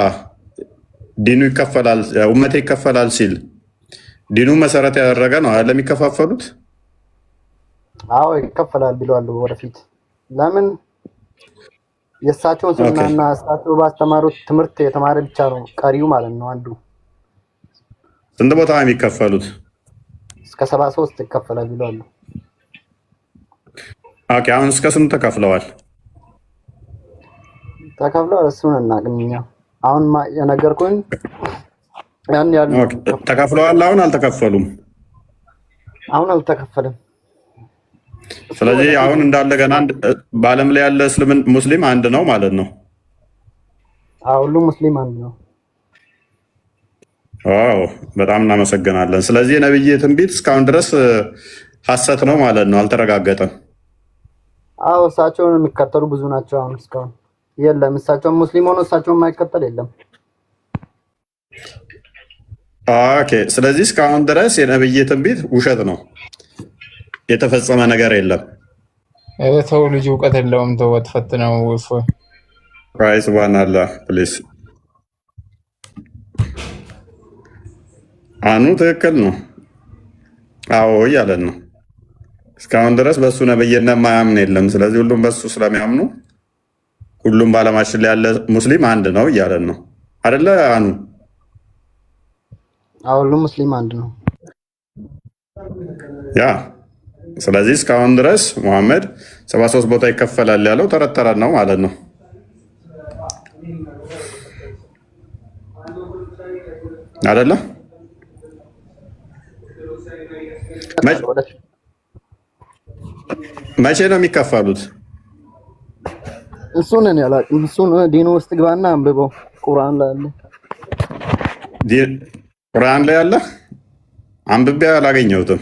S1: ዲኑ ይከፈላል ኡመቴ ይከፈላል ሲል ዲኑ መሰረት ያደረገ ነው አይደል? የሚከፋፈሉት
S6: አዎ ይከፈላል ብለዋል ወደፊት። ለምን የእሳቸው ስናና እሳቸው ባስተማሩት ትምህርት የተማረ ብቻ ነው ቀሪው ማለት ነው። አንዱ
S1: ስንት ቦታ ነው የሚከፈሉት?
S6: እስከ 73 ይከፈላል ብለዋል።
S1: ኦኬ አሁን እስከ ስንት ተከፍለዋል?
S6: እሱን እናገኘኛ አሁን የነገርኩኝ ያን ያሉ
S1: ተከፍለዋል። አሁን አልተከፈሉም።
S6: አሁን አልተከፈለም።
S1: ስለዚህ አሁን እንዳለ ገና በዓለም ላይ ያለ ሙስሊም አንድ ነው ማለት ነው።
S6: ሁሉም ሙስሊም አንድ ነው።
S1: በጣም እናመሰግናለን። ስለዚህ የነብይ ትንቢት እስካሁን ድረስ ሐሰት ነው ማለት ነው፣ አልተረጋገጠም።
S6: እሳቸውን የሚከተሉ ብዙ ናቸው። አሁን እስካሁን የለም። እሳቸውን ሙስሊም ሆኖ እሳቸውን የማይከተል የለም።
S1: ኦኬ ስለዚህ እስካሁን ድረስ የነብይ ትንቢት ውሸት ነው፣ የተፈጸመ ነገር የለም።
S7: ተው ልጅ እውቀት የለውም። ተው ተፈትነው
S1: ሱብሃንአላህ ፕሊዝ። አኑ ትክክል ነው። አዎ እያለን ነው። እስካሁን ድረስ በሱ ነብይና ማያምን የለም። ስለዚህ ሁሉም በሱ ስለሚያምኑ ሁሉም በዓለማችን ላይ ያለ ሙስሊም አንድ ነው እያለን ነው አይደለ? አኑ
S6: ሁሉም ሙስሊም አንድ ነው።
S1: ያ ስለዚህ እስካሁን ድረስ ሙሐመድ 73 ቦታ ይከፈላል ያለው ተረት ተረት ነው ማለት ነው አይደለ? መቼ ነው የሚከፈሉት?
S6: እሱን እኔ አላውቅም። እሱን ዲኑ ውስጥ ግባና አንብበው። ቁርአን ላይ አለ።
S1: ቁርአን ላይ አለ? አንብቤ አላገኘሁትም።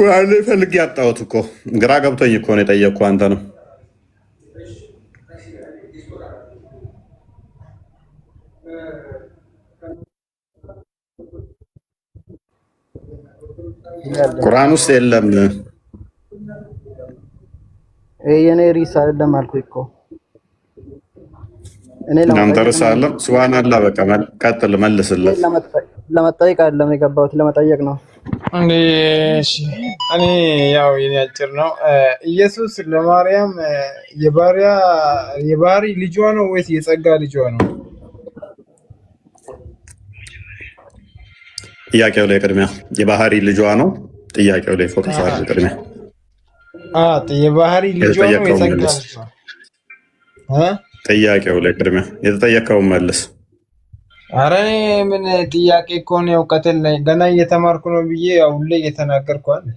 S1: ቁርአን ፈልጌ ያጣሁት እኮ ግራ ገብቶኝ እኮ ነው የጠየቅኩህ አንተ ነው። ቁርአን ውስጥ የለም።
S6: የኔ ሪስ አይደለም አልኩኝ እኮ እኔ
S1: እናንተ ርዕስ አይደለም። ሱብሃንአላህ በቃ ቀጥል፣ መልስለት።
S6: ለመጠየቅ አይደለም የገባሁት ለመጠየቅ ነው።
S7: እኔ ያው የኔ አጭር ነው። ኢየሱስ ለማርያም የባህሪ ልጇ ነው ወይስ የጸጋ ልጇ ነው?
S1: ጥያቄው ላይ ቅድሚያ የባህሪ ልጇ ነው። ጥያቄው ላይ ፎከስ አድርግ ቅድሚያ።
S7: የባህሪ ልጇ ነው የጸጋ ልጇ?
S1: ጥያቄው ላይ ቅድሚያ የተጠየቀውን መልስ።
S7: አረ ምን ጥያቄ እኮ ነው፣ እውቀትን ላይ ገና እየተማርኩ ነው ብዬ ያው ሁሌ እየተናገርኩ አይደል?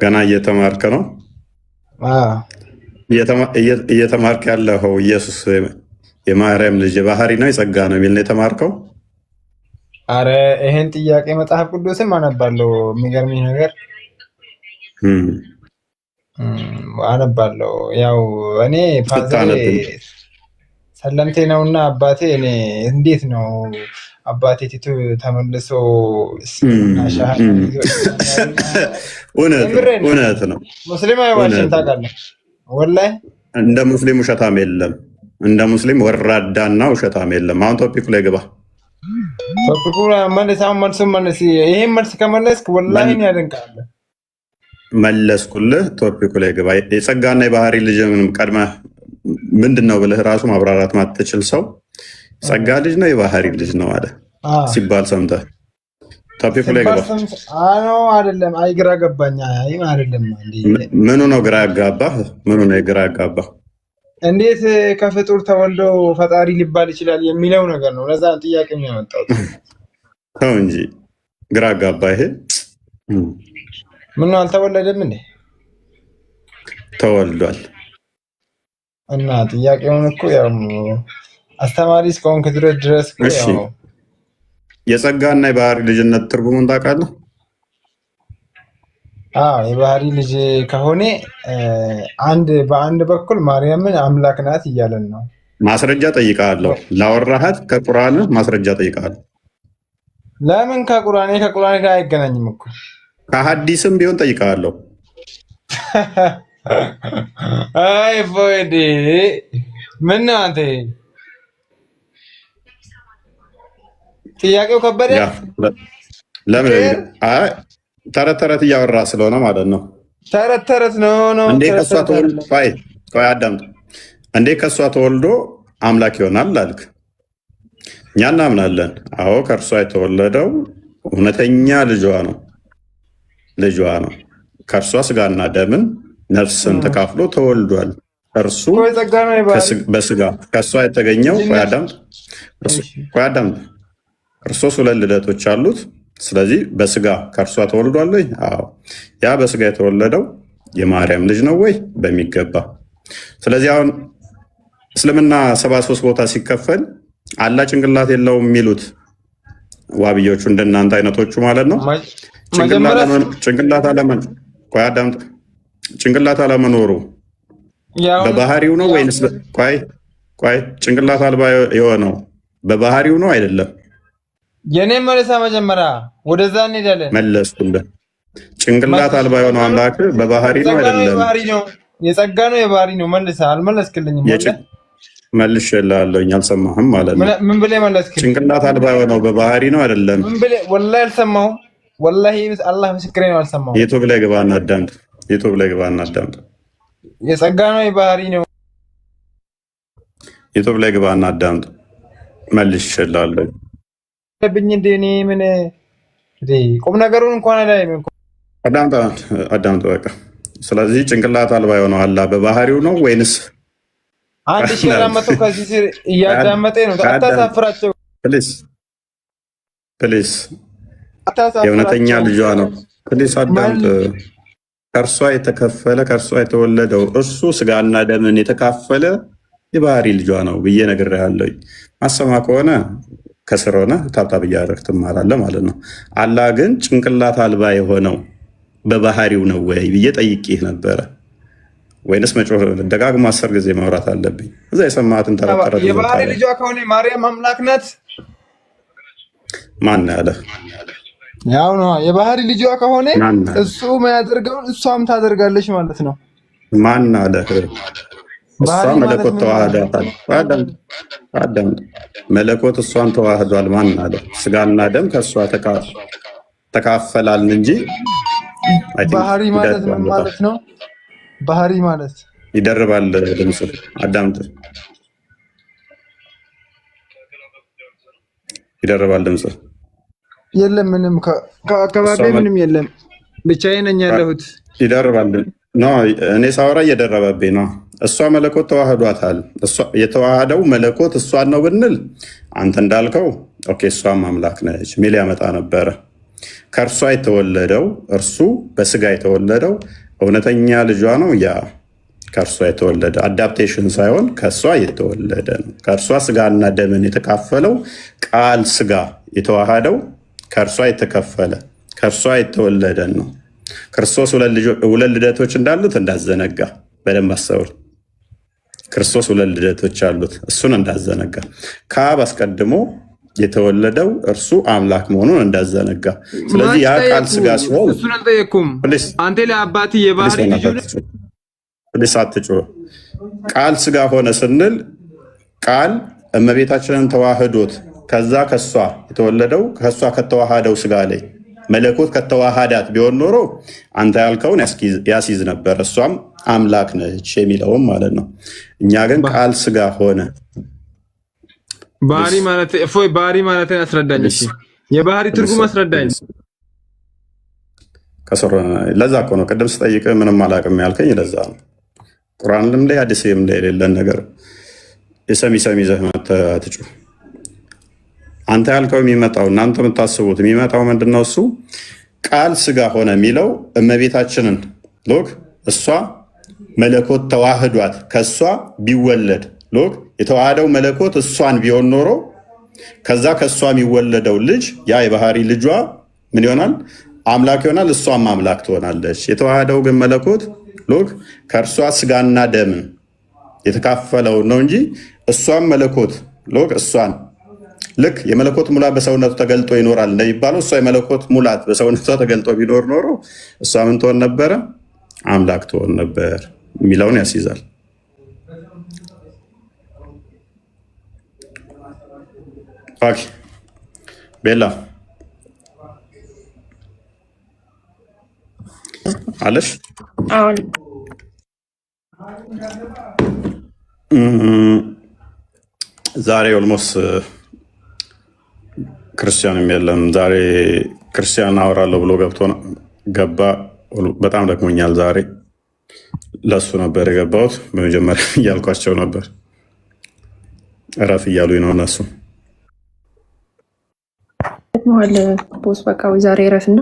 S1: ገና እየተማርክ ነው። እየተማርክ ያለው ኢየሱስ የማርያም ልጅ የባህሪ ነው የጸጋ ነው የሚል ነው የተማርከው?
S7: አረ ይሄን ጥያቄ መጽሐፍ ቅዱስም አነባለሁ። የሚገርምኝ ነገር አነባለሁ። ያው እኔ ፋዘሬ ሰለምቴ ነውና አባቴ እኔ እንዴት ነው አባቴ ቲቱ ተመልሶ
S1: እውነት ነው።
S7: ሙስሊም አይዋሽም ታውቃለህ። ወላሂ
S1: እንደ ሙስሊም ውሸታም የለም። እንደ ሙስሊም ወራዳና ውሸታም የለም። አሁን ቶፒኩ ላይ ግባ።
S7: ቶፒኩ መልስ። አሁን መልሱን መልስ። ይሄን መልስ ከመለስክ ወላሂ እኔ ያደንቃለሁ።
S1: መለስኩልህ። ቶፒኩ ላይ ግባ። የጸጋና የባህሪ ልጅ ቀድመህ ምንድን ነው ብለህ ራሱ ማብራራት ማትችል ሰው ጸጋ ልጅ ነው የባህሪ ልጅ ነው አለ ሲባል ሰምተህ ቶፒኩ ላይ ግባ።
S7: አይደለም። አይ ግራ ገባኝ። አይ አይደለም።
S1: ምኑ ነው ግራ ያጋባህ? ምኑ ነው ግራ ያጋባህ?
S7: እንዴት ከፍጡር ተወልዶ ፈጣሪ ሊባል ይችላል የሚለው ነገር ነው። ለዛ ጥያቄ የሚያመጣው
S1: ተው እንጂ ግራ አጋባ። ይሄ
S7: ምነው አልተወለደም እንዴ?
S1: ተወልዷል።
S7: እና ጥያቄውን እኮ ያው አስተማሪ እስከሆንክ ድረስ ያው
S1: የጸጋና የባህሪ ልጅነት ትርጉሙን ታውቃለህ?
S7: የባህሪ ልጅ ከሆነ በአንድ በኩል ማርያምን አምላክ ናት እያለን ነው።
S1: ማስረጃ ጠይቃለሁ። ላወራሃት ከቁርአን ማስረጃ ጠይቃለሁ።
S7: ለምን ከቁርአን ጋር አይገናኝም እኮ
S1: ከሐዲስም ቢሆን ጠይቃለሁ።
S7: አይ ፎይዲ ምን ነው አንተ ጥያቄው ከበደ።
S1: ለምን ተረት ተረት እያወራ ስለሆነ ማለት ነው።
S7: ተረት ነው።
S1: እንዴ ከሷ ተወልዶ አምላክ ይሆናል አልክ። እኛ እናምናለን። አዎ ከእርሷ የተወለደው እውነተኛ ልጇ ነው። ከእርሷ ስጋና ደምን ነፍስን ተካፍሎ ተወልዷል። እርሱ በስጋ ከእሷ የተገኘው ቆያዳም ክርስቶስ ሁለት ልደቶች አሉት። ስለዚህ በስጋ ከእርሷ ተወልዷል ወይ? አዎ። ያ በስጋ የተወለደው የማርያም ልጅ ነው ወይ? በሚገባ። ስለዚህ አሁን እስልምና 73 ቦታ ሲከፈል አላህ ጭንቅላት የለውም የሚሉት ዋብዮቹ እንደናንተ አይነቶቹ ማለት ነው። ጭንቅላት አለመኖሩ በባህሪው ነው ወይንስ ጭንቅላት አልባ የሆነው በባህሪው ነው አይደለም?
S7: የኔ መልሳ መጀመሪያ ወደዛ እንሄዳለን።
S1: መለስኩልህ። ጭንቅላት አልባ የሆነው አምላክ በባህሪ ነው አይደለም?
S7: የጸጋ ነው የባህሪ ነው? መልሳ አልመለስክልኝም።
S1: መልሼልሃለሁኝ አልሰማህም ማለት ነው።
S7: ምን ብለህ መለስክ?
S1: ጭንቅላት አልባ የሆነው በባህሪ ነው አይደለም?
S7: ምን ብለህ? ወላሂ አልሰማሁም። ወላሂ አላህ ምስክሬ ነው አልሰማሁም።
S1: ዩቲዩብ ላይ ግባና አዳምጥ።
S7: የጸጋ ነው የባህሪ ነው?
S1: ዩቲዩብ ላይ ግባና አዳምጥ። መልሼልሃለሁ።
S7: ብኝ እንደ እኔ ምን ቁም ነገሩን እንኳን ላይ
S1: አዳምጥ በቃ። ስለዚህ ጭንቅላት አልባ የሆነው አላህ በባህሪው ነው ወይንስ?
S7: 1400 ከዚህ ስር እያዳመጠ ነው። አታሳፍራቸው
S1: ፕሊዝ። የእውነተኛ ልጇ ነው። ፕሊዝ አዳምጥ። ከእርሷ የተከፈለ ከእርሷ የተወለደው እርሱ ስጋና ደምን የተካፈለ የባህሪ ልጇ ነው ብዬ ነግሬሃለሁ። ማሰማ ከሆነ ከስር ሆነ ታብታብ እያደረግህ ትማራለህ ማለት ነው። አላህ ግን ጭንቅላት አልባ የሆነው በባህሪው ነው ወይ ብዬ ጠይቄህ ነበረ። ወይንስ መጮህ ደጋግሞ 10 ጊዜ ማውራት አለብኝ? እዛ የሰማሃትን ተረተረ።
S7: የባህሪ ልጇ ከሆነ ማርያም አምላክ ናት።
S1: ማን ያለ?
S7: ያው ነው የባህሪ ልጇ ከሆነ እሱ የሚያደርገውን እሷም ታደርጋለች ማለት ነው።
S1: ማን አለ? እሷ መለኮት ተዋህዷታል። አዳም መለኮት እሷን ተዋህዷል። ማን አለ? ስጋና ደም ከእሷ ተካፈላል እንጂ
S7: ባህሪ ማለት ምን ማለት ነው? ባህሪ ማለት
S1: ይደርባል። ድምፅ አዳምጥ። ይደርባል ድምፅ
S7: የለም። ምንም ከአካባቢ ምንም የለም። ብቻዬን ነኝ ያለሁት።
S1: ይደርባል ነው። እኔ ሳወራ እየደረበብኝ ነው። እሷ መለኮት ተዋህዷታል። የተዋህደው መለኮት እሷን ነው ብንል አንተ እንዳልከው ኦኬ፣ እሷም አምላክ ነች ሚል ያመጣ ነበረ። ከእርሷ የተወለደው እርሱ በስጋ የተወለደው እውነተኛ ልጇ ነው። ያ ከእርሷ የተወለደ አዳፕቴሽን ሳይሆን ከእርሷ የተወለደ ነው። ከእርሷ ስጋና ደምን የተካፈለው ቃል ስጋ የተዋሃደው ከእርሷ የተከፈለ ከእርሷ የተወለደን ነው። ክርስቶስ ሁለት ልደቶች እንዳሉት እንዳዘነጋ በደንብ አስተውል። ክርስቶስ ሁለት ልደቶች አሉት፣ እሱን እንዳዘነጋ። ከአብ አስቀድሞ የተወለደው እርሱ አምላክ መሆኑን እንዳዘነጋ። ስለዚህ ያ ቃል ስጋ ሲሆን
S7: እሱን አልጠየኩም። አንተ ለአባት የባህሪ ልጅ
S1: አትጩህ። ቃል ስጋ ሆነ ስንል ቃል እመቤታችንን ተዋህዶት ከዛ ከሷ የተወለደው ከሷ ከተዋሃደው ስጋ ላይ መለኮት ከተዋሃዳት ቢሆን ኖሮ አንተ ያልከውን ያስይዝ ነበር፣ እሷም አምላክ ነች የሚለውም ማለት ነው። እኛ ግን ቃል ስጋ ሆነ።
S7: ባህሪ ማለት እፎይ፣ ባህሪ ማለት አስረዳኝ። እሺ የባህሪ ትርጉም አስረዳኝ።
S1: ለዛ እኮ ነው ቅድም ስጠይቅ ምንም አላውቅም ያልከኝ። ለዛ ነው ቁርአንም ላይ አዲስም ላይ የሌለን ነገር የሰሚ ይዘህ መተህ አትጩህ። አንተ ያልከው የሚመጣው እናንተ የምታስቡት የሚመጣው ምንድነው? እሱ ቃል ስጋ ሆነ የሚለው እመቤታችንን ሎክ እሷ መለኮት ተዋህዷት ከእሷ ቢወለድ ሎክ የተዋሃደው መለኮት እሷን ቢሆን ኖሮ ከዛ ከእሷ የሚወለደው ልጅ ያ የባህሪ ልጇ ምን ይሆናል? አምላክ ይሆናል፣ እሷም አምላክ ትሆናለች። የተዋሃደው ግን መለኮት ሎክ ከእርሷ ስጋና ደምን የተካፈለው ነው እንጂ እሷም መለኮት ሎክ እሷን ልክ የመለኮት ሙላት በሰውነቱ ተገልጦ ይኖራል እንደሚባለው እሷ የመለኮት ሙላት በሰውነቷ ተገልጦ ቢኖር ኖሮ እሷ ምን ትሆን ነበረ? አምላክ ትሆን ነበር የሚለውን ያስይዛል። ኦኬ ቤላ አለሽ? ዛሬ ኦልሞስት ክርስቲያንም የለም። ዛሬ ክርስቲያን አወራለሁ ብሎ ገባ። በጣም ደክሞኛል ዛሬ። ለሱ ነበር የገባሁት። በመጀመሪያ እያልኳቸው ነበር እረፍ እያሉኝ ነው እነሱ።
S3: ደክሞሃል ቦስ፣ በቃ ዛሬ እረፍና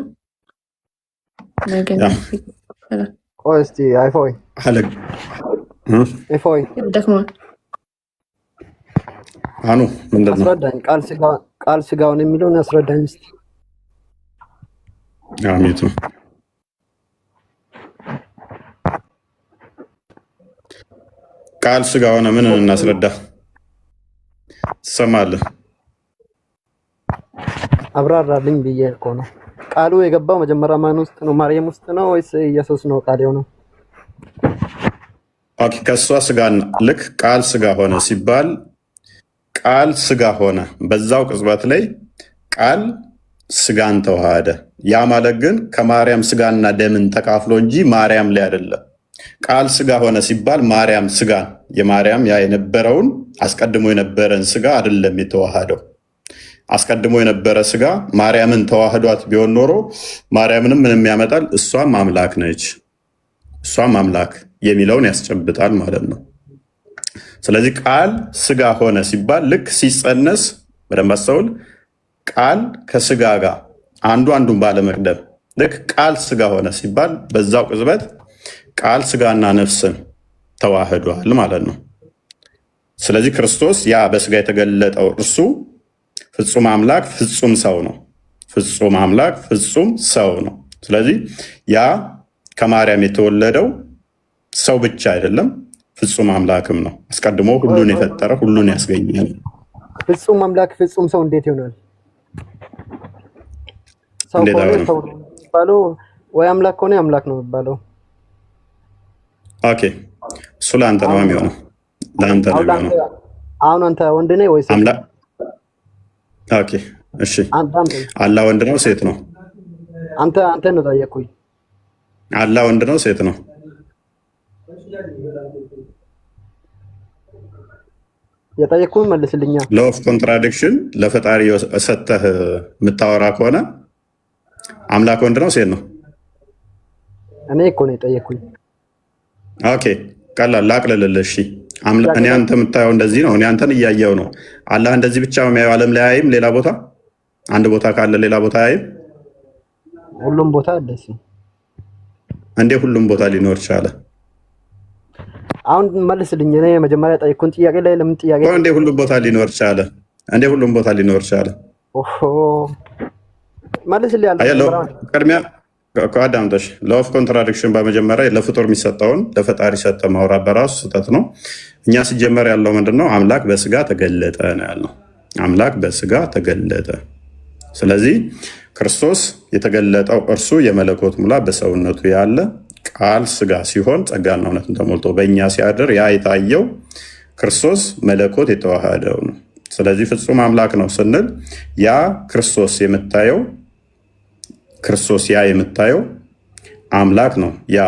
S6: ቆይ እስኪ አይፎይ
S3: ደክሞሃል።
S1: አኑ ምንድን ነው?
S6: አስረዳኝ። ቃል ስጋውን የሚለውን አስረዳኝ እስኪ።
S1: አሜቱ ቃል ስጋ ሆነ ምን እናስረዳ? ትሰማለህ?
S6: አብራራልኝ ብዬ እኮ ነው። ቃሉ የገባው መጀመሪያ ማን ውስጥ ነው? ማርያም ውስጥ ነው ወይስ ኢየሱስ ነው ቃል የሆነው?
S1: ኦኬ ከእሷ ስጋና ልክ ቃል ስጋ ሆነ ሲባል ቃል ስጋ ሆነ በዛው ቅጽበት ላይ ቃል ስጋን ተዋሃደ። ያ ማለት ግን ከማርያም ስጋና ደምን ተካፍሎ እንጂ ማርያም ላይ አይደለም። ቃል ስጋ ሆነ ሲባል ማርያም ስጋን የማርያም ያ የነበረውን አስቀድሞ የነበረን ስጋ አይደለም የተዋሃደው። አስቀድሞ የነበረ ስጋ ማርያምን ተዋህዷት ቢሆን ኖሮ ማርያምንም ምንም ያመጣል፣ እሷም አምላክ ነች፣ እሷም አምላክ የሚለውን ያስጨብጣል ማለት ነው። ስለዚህ ቃል ስጋ ሆነ ሲባል ልክ ሲጸነስ በደንብ አስተውል። ቃል ከስጋ ጋር አንዱን ባለመቅደም ልክ ቃል ስጋ ሆነ ሲባል በዛው ቅጽበት ቃል ስጋና ነፍስን ተዋህዷል ማለት ነው። ስለዚህ ክርስቶስ ያ በስጋ የተገለጠው እርሱ ፍጹም አምላክ ፍጹም ሰው ነው። ፍጹም አምላክ ፍጹም ሰው ነው። ስለዚህ ያ ከማርያም የተወለደው ሰው ብቻ አይደለም፣ ፍጹም አምላክም ነው። አስቀድሞ ሁሉን የፈጠረ ሁሉን ያስገኛል።
S6: ፍጹም አምላክ ፍጹም ሰው እንዴት ይሆናል? ሰው ነው የሚባለው ወይ አምላክ ከሆነ አምላክ ነው የሚባለው? ኦኬ
S1: እሱ ለአንተ ነው የሚሆነው፣ ለአንተ ነው የሚሆነው።
S6: አሁን አንተ ወንድ ነህ ወይስ
S1: አምላክ? ኦኬ እሺ፣ አላህ ወንድ ነው ሴት ነው?
S6: አንተ ነው ጠየቅኩኝ።
S1: አላህ ወንድ ነው ሴት ነው?
S6: የጠየቅኩህን መልስልኛ።
S1: ሎው ኦፍ ኮንትራዲክሽን ለፈጣሪ ሰተህ የምታወራ ከሆነ አምላክ ወንድ ነው ሴት ነው?
S6: እኔ እኮ ነው የጠየቅኩኝ።
S1: ኦኬ ቀላል ላቅልልልህ። እሺ እኔ አንተ የምታየው እንደዚህ ነው፣ እኔ አንተን እያየው ነው። አላህ እንደዚህ ብቻ የሚያየው ዓለም ላይ አያይም? ሌላ ቦታ አንድ ቦታ ካለ ሌላ ቦታ አያይም?
S6: ሁሉም ቦታ አለ።
S1: እንዴ ሁሉም ቦታ ሊኖር ይችላል?
S6: አሁን መልስልኝ። እኔ መጀመሪያ ጠየቅኩን ጥያቄ ላይ ለምን ጥያቄ
S1: እንዴ ሁሉም ቦታ ሊኖር ይችላል? እንዴ ሁሉም ቦታ ሊኖር ይችላል?
S6: ኦሆ መልስልኝ።
S1: ቅድሚያ ከአዳምጠሽ ሎው ኦፍ ኮንትራዲክሽን በመጀመሪያ ለፍጡር የሚሰጠውን ለፈጣሪ ሰጠ ማውራት በራሱ ስህተት ነው። እኛ ሲጀመር ያለው ምንድነው? አምላክ በስጋ ተገለጠ ነው ያልነው። አምላክ በስጋ ተገለጠ። ስለዚህ ክርስቶስ የተገለጠው እርሱ የመለኮት ሙላት በሰውነቱ ያለ ቃል ስጋ ሲሆን ጸጋና እውነትን ተሞልቶ በእኛ ሲያድር ያ የታየው ክርስቶስ መለኮት የተዋሃደው ነው። ስለዚህ ፍጹም አምላክ ነው ስንል ያ ክርስቶስ የምታየው አምላክ ነው ያ።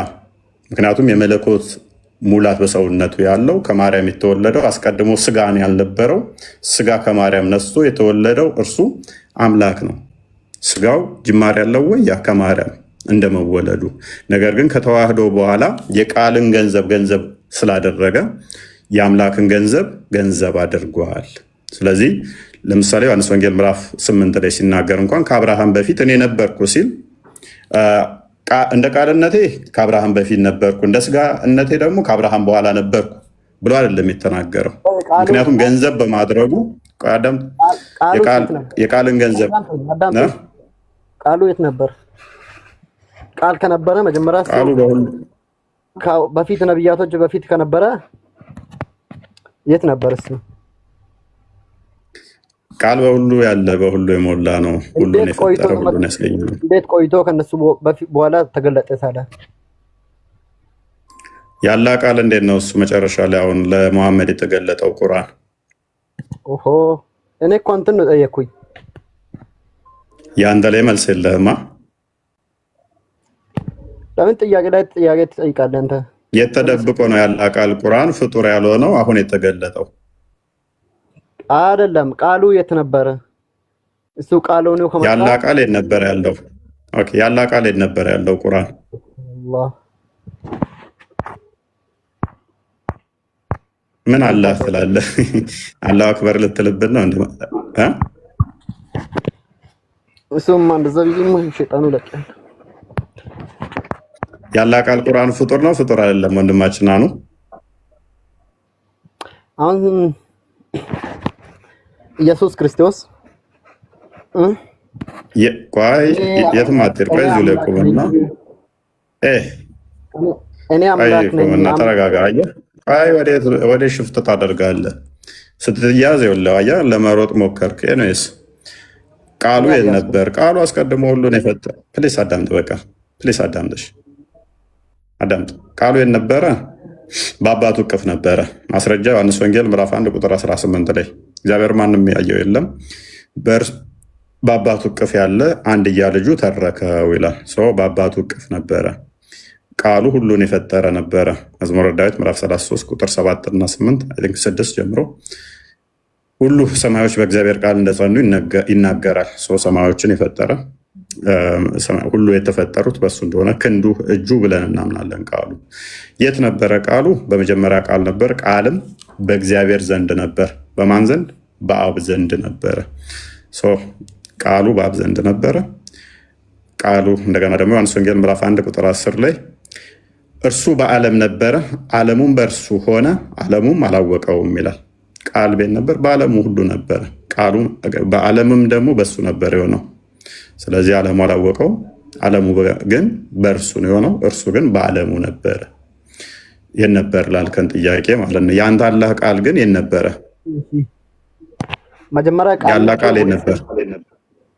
S1: ምክንያቱም የመለኮት ሙላት በሰውነቱ ያለው ከማርያም የተወለደው አስቀድሞ ስጋን ያልነበረው ስጋ ከማርያም ነስቶ የተወለደው እርሱ አምላክ ነው። ስጋው ጅማሬ ያለው ወይ ያ ከማርያም እንደመወለዱ፣ ነገር ግን ከተዋህዶ በኋላ የቃልን ገንዘብ ስላደረገ የአምላክን ገንዘብ አድርጓል። ስለዚህ ለምሳሌ ዮሐንስ ወንጌል ምዕራፍ 8 ላይ ሲናገር እንኳን ከአብርሃም በፊት እኔ ነበርኩ ሲል እንደ ቃልነቴ ከአብርሃም በፊት ነበርኩ፣ እንደ ስጋነቴ ደግሞ ከአብርሃም በኋላ ነበርኩ ብሎ አይደለም የተናገረው። ምክንያቱም ገንዘብ በማድረጉ የቃልን ገንዘብ
S6: ቃሉ የት ነበር? ቃል ከነበረ መጀመሪያ በፊት ነብያቶች በፊት ከነበረ የት ነበር እሱ?
S1: ቃል በሁሉ ያለ በሁሉ የሞላ ነው። ሁሉን የፈጠረ ሁሉን ያስገኘ ነው።
S6: እንዴት ቆይቶ ከነሱ በኋላ ተገለጠ ታዲያ?
S1: ያላ ቃል እንዴት ነው እሱ መጨረሻ ላይ አሁን ለመሐመድ የተገለጠው ቁርአን?
S6: ኦሆ እኔ እኮ አንተን ነው ጠየቅኩኝ።
S1: ያንተ ላይ መልስ የለህማ።
S6: ለምን ጥያቄ ላይ ጥያቄ ትጠይቃለህ አንተ?
S1: የተደብቆ ነው ያላ ቃል ቁርአን ፍጡር ያልሆነው አሁን የተገለጠው
S6: አይደለም። ቃሉ የት ነበረ? እሱ ቃሉ ነው ከመጣ
S1: ያላ ቃል የት ነበር ያለው? ኦኬ ያላ ቃል የት ነበር ያለው ቁርአን?
S6: አላህ
S1: ምን አላህ ትላለህ? አላሁ አክበር ልትልብን ነው እንዴ?
S6: እሱም እንደዛ ቢሆን ሸይጣኑ ለቀቀ።
S1: ያላ ቃል ቁርአን ፍጡር ነው ፍጡር አይደለም? ወንድማችን አኑ
S6: አሁን ኢየሱስ ክርስቶስ
S1: ቆይ የትም አትሄድ። ቆይ እዚሁ ላይ ቁምና
S6: እኔ አምላክ ነኝ
S1: እና ተረጋጋ። አየህ ቆይ ወደ ሽፍት ታደርጋለህ ስትያዝ ይኸውልህ አየህ ለመሮጥ ሞከርክ። ኤኒዌይስ ቃሉ የት ነበር? ቃሉ አስቀድሞ ሁሉን የፈጠረ። ፕሊስ አዳምጥ፣ በቃ ፕሊስ አዳምጥሽ አዳምጥ። ቃሉ የት ነበረ? በአባቱ እቅፍ ነበረ። ማስረጃ ዮሐንስ ወንጌል ምዕራፍ 1 ቁጥር 18 ላይ እግዚአብሔር ማንም ያየው የለም በአባቱ እቅፍ ያለ አንድያ ልጁ ተረከው ይላል። በአባቱ እቅፍ ነበረ። ቃሉ ሁሉን የፈጠረ ነበረ። መዝሙረ ዳዊት ምዕራፍ 33 ቁጥር 7 እና 8 6 ጀምሮ ሁሉ ሰማዮች በእግዚአብሔር ቃል እንደጸኑ ይናገራል። ሰማዮችን የፈጠረ ሁሉ የተፈጠሩት በሱ እንደሆነ ክንዱ እጁ ብለን እናምናለን። ቃሉ የት ነበረ? ቃሉ በመጀመሪያ ቃል ነበር፣ ቃልም በእግዚአብሔር ዘንድ ነበር። በማን ዘንድ? በአብ ዘንድ ነበረ። ቃሉ በአብ ዘንድ ነበረ። ቃሉ እንደገና ደግሞ ዮሐንስ ወንጌል ምዕራፍ 1 ቁጥር 10 ላይ እርሱ በዓለም ነበረ፣ ዓለሙም በእርሱ ሆነ፣ ዓለሙም አላወቀውም ይላል። ቃል ቤት ነበር፣ በዓለሙ ሁሉ ነበረ። ቃሉ በዓለምም ደግሞ በሱ ነበር የሆነው። ስለዚህ ዓለሙ አላወቀው፣ ዓለሙ ግን በእርሱ ነው የሆነው። እርሱ ግን በዓለሙ ነበረ። የት ነበር ላልከን ጥያቄ ማለት ነው። የአንተ አላህ ቃል ግን የት ነበረ?
S6: መጀመሪያ ቃል
S1: ያላ ቃል የት ነበር?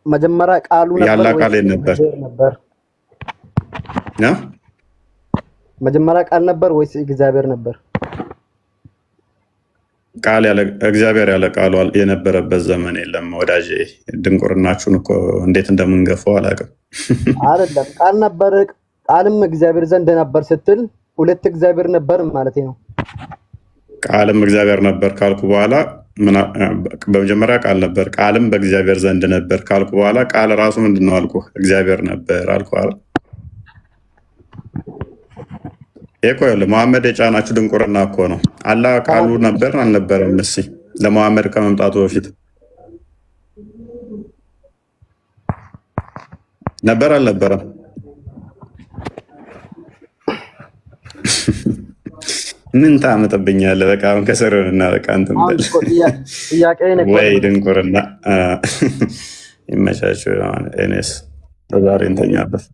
S6: መጀመሪያ ቃሉ ነበር።
S1: ያላ ቃል የት ነበር?
S6: መጀመሪያ ቃል ነበር ወይስ እግዚአብሔር ነበር?
S1: ቃል ያለ እግዚአብሔር ያለ ቃሉ የነበረበት ዘመን የለም ወዳጄ። ድንቁርናችሁን እኮ እንዴት እንደምንገፋው አላውቅም።
S6: አይደለም ቃል ነበር፣ ቃልም እግዚአብሔር ዘንድ ነበር ስትል ሁለት እግዚአብሔር ነበር ማለት ነው።
S1: ቃልም እግዚአብሔር ነበር ካልኩ በኋላ በመጀመሪያ ቃል ነበር፣ ቃልም በእግዚአብሔር ዘንድ ነበር ካልኩ በኋላ ቃል ራሱ ምንድን ነው አልኩ? እግዚአብሔር ነበር አልኩ አይደል? እኮ ለመሐመድ የጫናችሁ ድንቁርና እኮ ነው። አላህ ቃሉ ነበር አልነበረም? እስኪ ለመሐመድ ከመምጣቱ በፊት ነበር አልነበረም? ምን ታመጣብኛለህ? በቃ አሁን ከሰረና በቃ እንትን ወይ ድንቁርና ይመቻችሁ። እኔስ ዛሬ እንተኛበት።